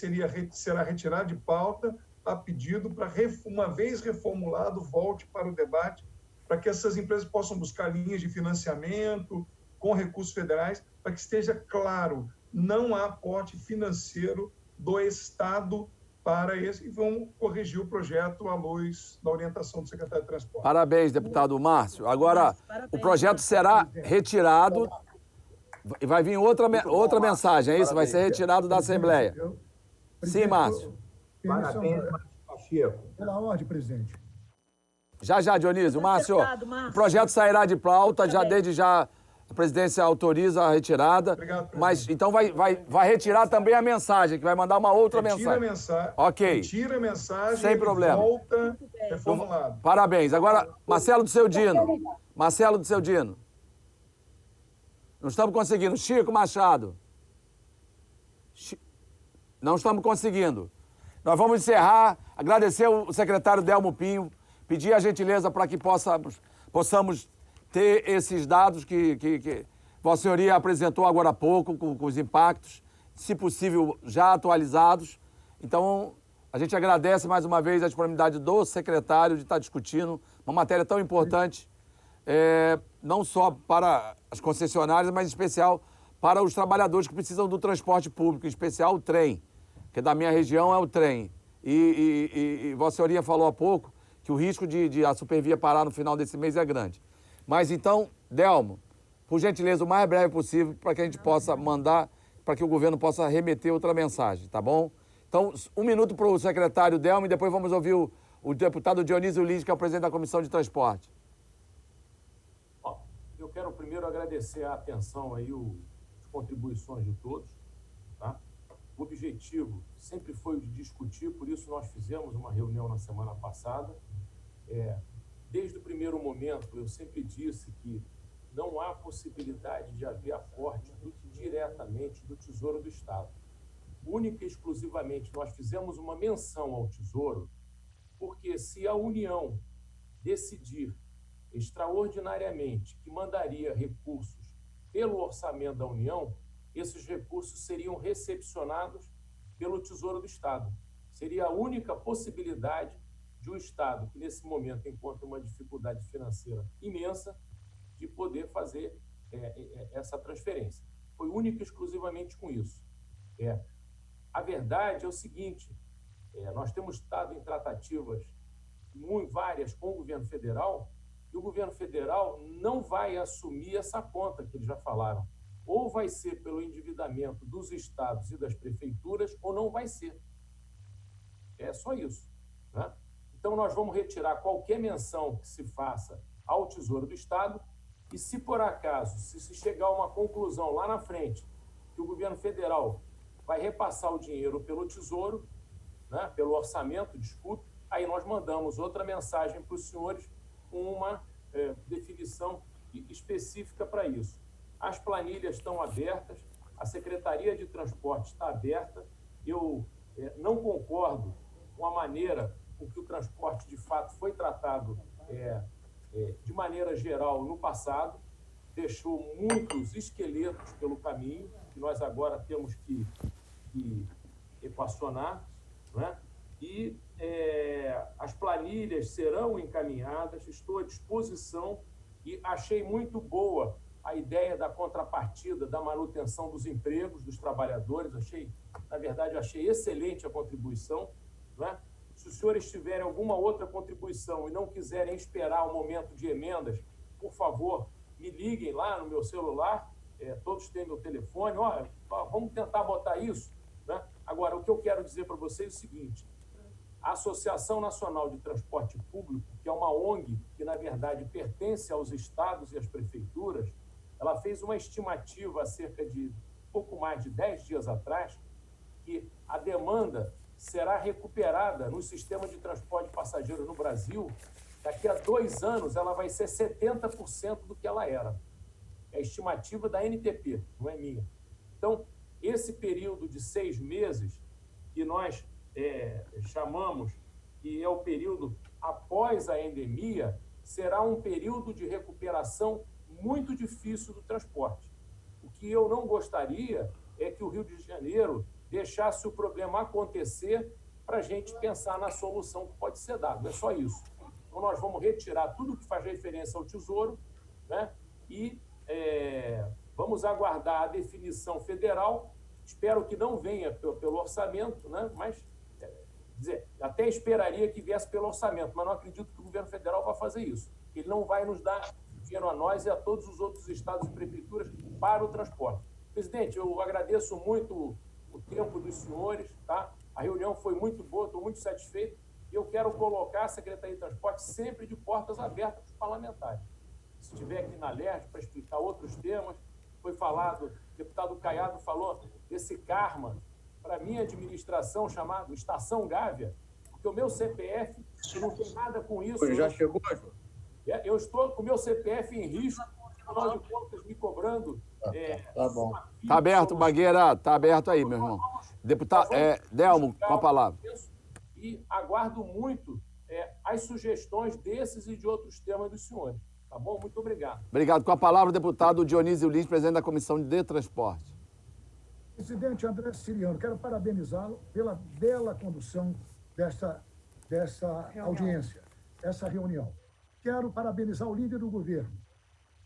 será retirado de pauta a pedido para, uma vez reformulado, volte para o debate, para que essas empresas possam buscar linhas de financiamento com recursos federais, para que esteja claro, não há aporte financeiro do Estado para esse, e vamos corrigir o projeto à luz da orientação do secretário de Transporte. Parabéns, deputado Márcio. Agora, o projeto será retirado e vai vir outra mensagem, é isso? Vai ser retirado da Assembleia. Sim, Márcio. Parabéns, Pacheco. Pela ordem, presidente. Já, Dionísio. Márcio, o projeto sairá de pauta, desde já a presidência autoriza a retirada. Obrigado, mas então vai retirar também a mensagem, que vai mandar uma outra mensagem. Retira a mensagem. Ok. Retira a mensagem. Sem problema. Volta reformulado. Parabéns. Agora, Marcelo do Seu Dino. Não estamos conseguindo. Chico Machado. Não estamos conseguindo. Nós vamos encerrar, agradecer o secretário Delmo Pinho, pedir a gentileza para que possamos ter esses dados que Vossa Senhoria apresentou agora há pouco, com os impactos, se possível, já atualizados. Então, a gente agradece mais uma vez a disponibilidade do secretário de estar discutindo uma matéria tão importante, não só para as concessionárias, mas em especial para os trabalhadores que precisam do transporte público, em especial o trem, que da minha região é o trem. E Vossa Senhoria falou há pouco que o risco de a Supervia parar no final desse mês é grande. Mas então, Delmo, por gentileza, o mais breve possível, para que a gente possa mandar, para que o governo possa remeter outra mensagem, tá bom? Então, 1 minuto para o secretário Delmo e depois vamos ouvir o deputado Dionísio Liz, que é o presidente da Comissão de Transporte. Eu quero primeiro agradecer a atenção aí, as contribuições de todos, tá? O objetivo sempre foi o de discutir, por isso nós fizemos uma reunião na semana passada. Desde o primeiro momento, eu sempre disse que não há possibilidade de haver aporte diretamente do Tesouro do Estado. Única e exclusivamente, nós fizemos uma menção ao Tesouro, porque se a União decidir extraordinariamente que mandaria recursos pelo orçamento da União, esses recursos seriam recepcionados pelo Tesouro do Estado. Seria a única possibilidade de um Estado que, nesse momento, encontra uma dificuldade financeira imensa, de poder fazer essa transferência. Foi única e exclusivamente com isso. A verdade é o seguinte, nós temos estado em tratativas várias com o governo federal E o governo federal não vai assumir essa conta que eles já falaram. Ou vai ser pelo endividamento dos estados e das prefeituras, ou não vai ser. É só isso, né? Então, nós vamos retirar qualquer menção que se faça ao Tesouro do Estado e, se por acaso, se chegar a uma conclusão lá na frente que o governo federal vai repassar o dinheiro pelo Tesouro, né, pelo orçamento, desculpe, aí nós mandamos outra mensagem para os senhores com uma definição específica para isso. As planilhas estão abertas, a Secretaria de Transporte está aberta. Eu não concordo com a maneira com que o transporte, de fato, foi tratado de maneira geral no passado, deixou muitos esqueletos pelo caminho, que nós agora temos que equacionar, né? E as planilhas serão encaminhadas, estou à disposição e achei muito boa a ideia da contrapartida, da manutenção dos empregos dos trabalhadores. Na verdade, achei excelente a contribuição, né? Se os senhores tiverem alguma outra contribuição e não quiserem esperar o momento de emendas, por favor, me liguem lá no meu celular, todos têm meu telefone, olha, vamos tentar botar isso, né? Agora, o que eu quero dizer para vocês é o seguinte: a Associação Nacional de Transporte Público, que é uma ONG que, na verdade, pertence aos estados e às prefeituras, ela fez uma estimativa há cerca de pouco mais de 10 dias atrás, que a demanda será recuperada no sistema de transporte de passageiros no Brasil. Daqui a 2 anos, ela vai ser 70% do que ela era. É a estimativa da NTP, não é minha. Então, esse período de 6 meses, que nós chamamos, que é o período após a endemia, será um período de recuperação muito difícil do transporte. O que eu não gostaria é que o Rio de Janeiro deixasse o problema acontecer para a gente pensar na solução que pode ser dada. É só isso. Então, nós vamos retirar tudo que faz referência ao Tesouro, né? E vamos aguardar a definição federal. Espero que não venha pelo orçamento, né? Mas até esperaria que viesse pelo orçamento, mas não acredito que o governo federal vá fazer isso. Ele não vai nos dar dinheiro a nós e a todos os outros estados e prefeituras para o transporte. Presidente, eu agradeço muito o tempo dos senhores, tá? A reunião foi muito boa, estou muito satisfeito. E eu quero colocar a Secretaria de Transporte sempre de portas abertas para os parlamentares. Se estiver aqui na LERJ para explicar outros temas, foi falado, o deputado Caiado falou desse karma para a minha administração chamado Estação Gávea, porque o meu CPF não tem nada com isso. Já chegou, João? Eu estou com o meu CPF em risco, afinal de contas, me cobrando. Tá bom. Tá aberto, Bagueira, tá aberto aí, meu irmão. Deputado, Delmo, com a palavra. E aguardo muito as sugestões desses e de outros temas dos senhores. Tá bom? Muito obrigado. Obrigado. Com a palavra, o deputado Dionísio Lins, presidente da Comissão de Transporte. Presidente André Siciliano, quero parabenizá-lo pela bela condução dessa audiência, dessa reunião. Quero parabenizar o líder do governo,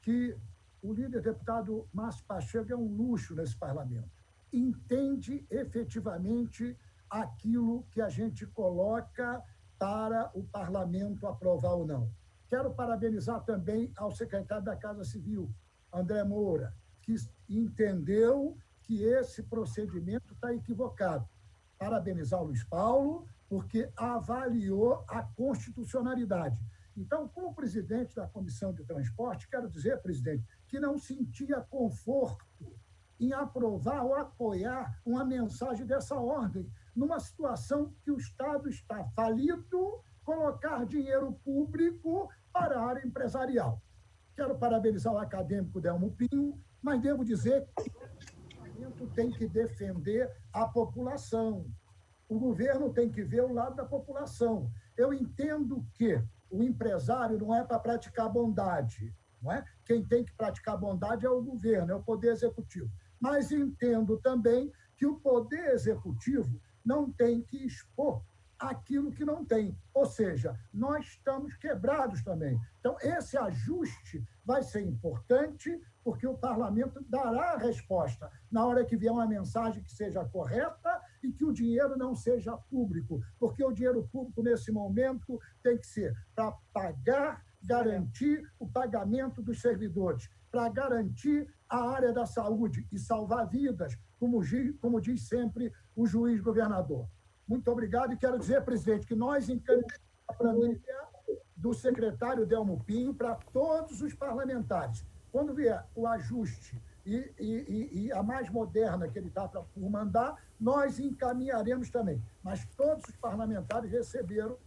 que o líder deputado Márcio Pacheco é um luxo nesse parlamento. Entende efetivamente aquilo que a gente coloca para o parlamento aprovar ou não. Quero parabenizar também ao secretário da Casa Civil, André Moura, que entendeu que esse procedimento está equivocado. Parabenizar o Luiz Paulo, porque avaliou a constitucionalidade. Então, como presidente da Comissão de Transporte, quero dizer, presidente, que não sentia conforto em aprovar ou apoiar uma mensagem dessa ordem, numa situação que o Estado está falido, colocar dinheiro público para a área empresarial. Quero parabenizar o acadêmico Delmo Pinho, mas devo dizer que o parlamento tem que defender a população. O governo tem que ver o lado da população. Eu entendo que o empresário não é para praticar bondade, não é? Quem tem que praticar bondade é o governo, é o Poder Executivo. Mas entendo também que o Poder Executivo não tem que expor aquilo que não tem. Ou seja, nós estamos quebrados também. Então, esse ajuste vai ser importante, porque o parlamento dará a resposta na hora que vier uma mensagem que seja correta e que o dinheiro não seja público, porque o dinheiro público, nesse momento, tem que ser para pagar garantir o pagamento dos servidores, para garantir a área da saúde e salvar vidas, como diz sempre o juiz governador. Muito obrigado e quero dizer, presidente, que nós encaminhamos a planilha do secretário Delmo Pinho para todos os parlamentares. Quando vier o ajuste e a mais moderna que ele está por mandar, nós encaminharemos também. Mas todos os parlamentares receberam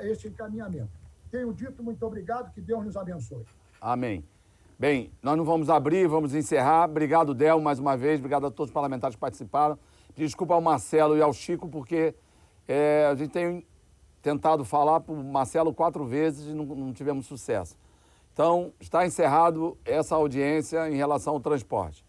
este encaminhamento. Tenho dito muito obrigado, que Deus nos abençoe. Amém. Bem, nós não vamos abrir, vamos encerrar. Obrigado, Del, mais uma vez. Obrigado a todos os parlamentares que participaram. Desculpa ao Marcelo e ao Chico, porque a gente tem tentado falar para o Marcelo 4 vezes e não tivemos sucesso. Então, está encerrado essa audiência em relação ao transporte.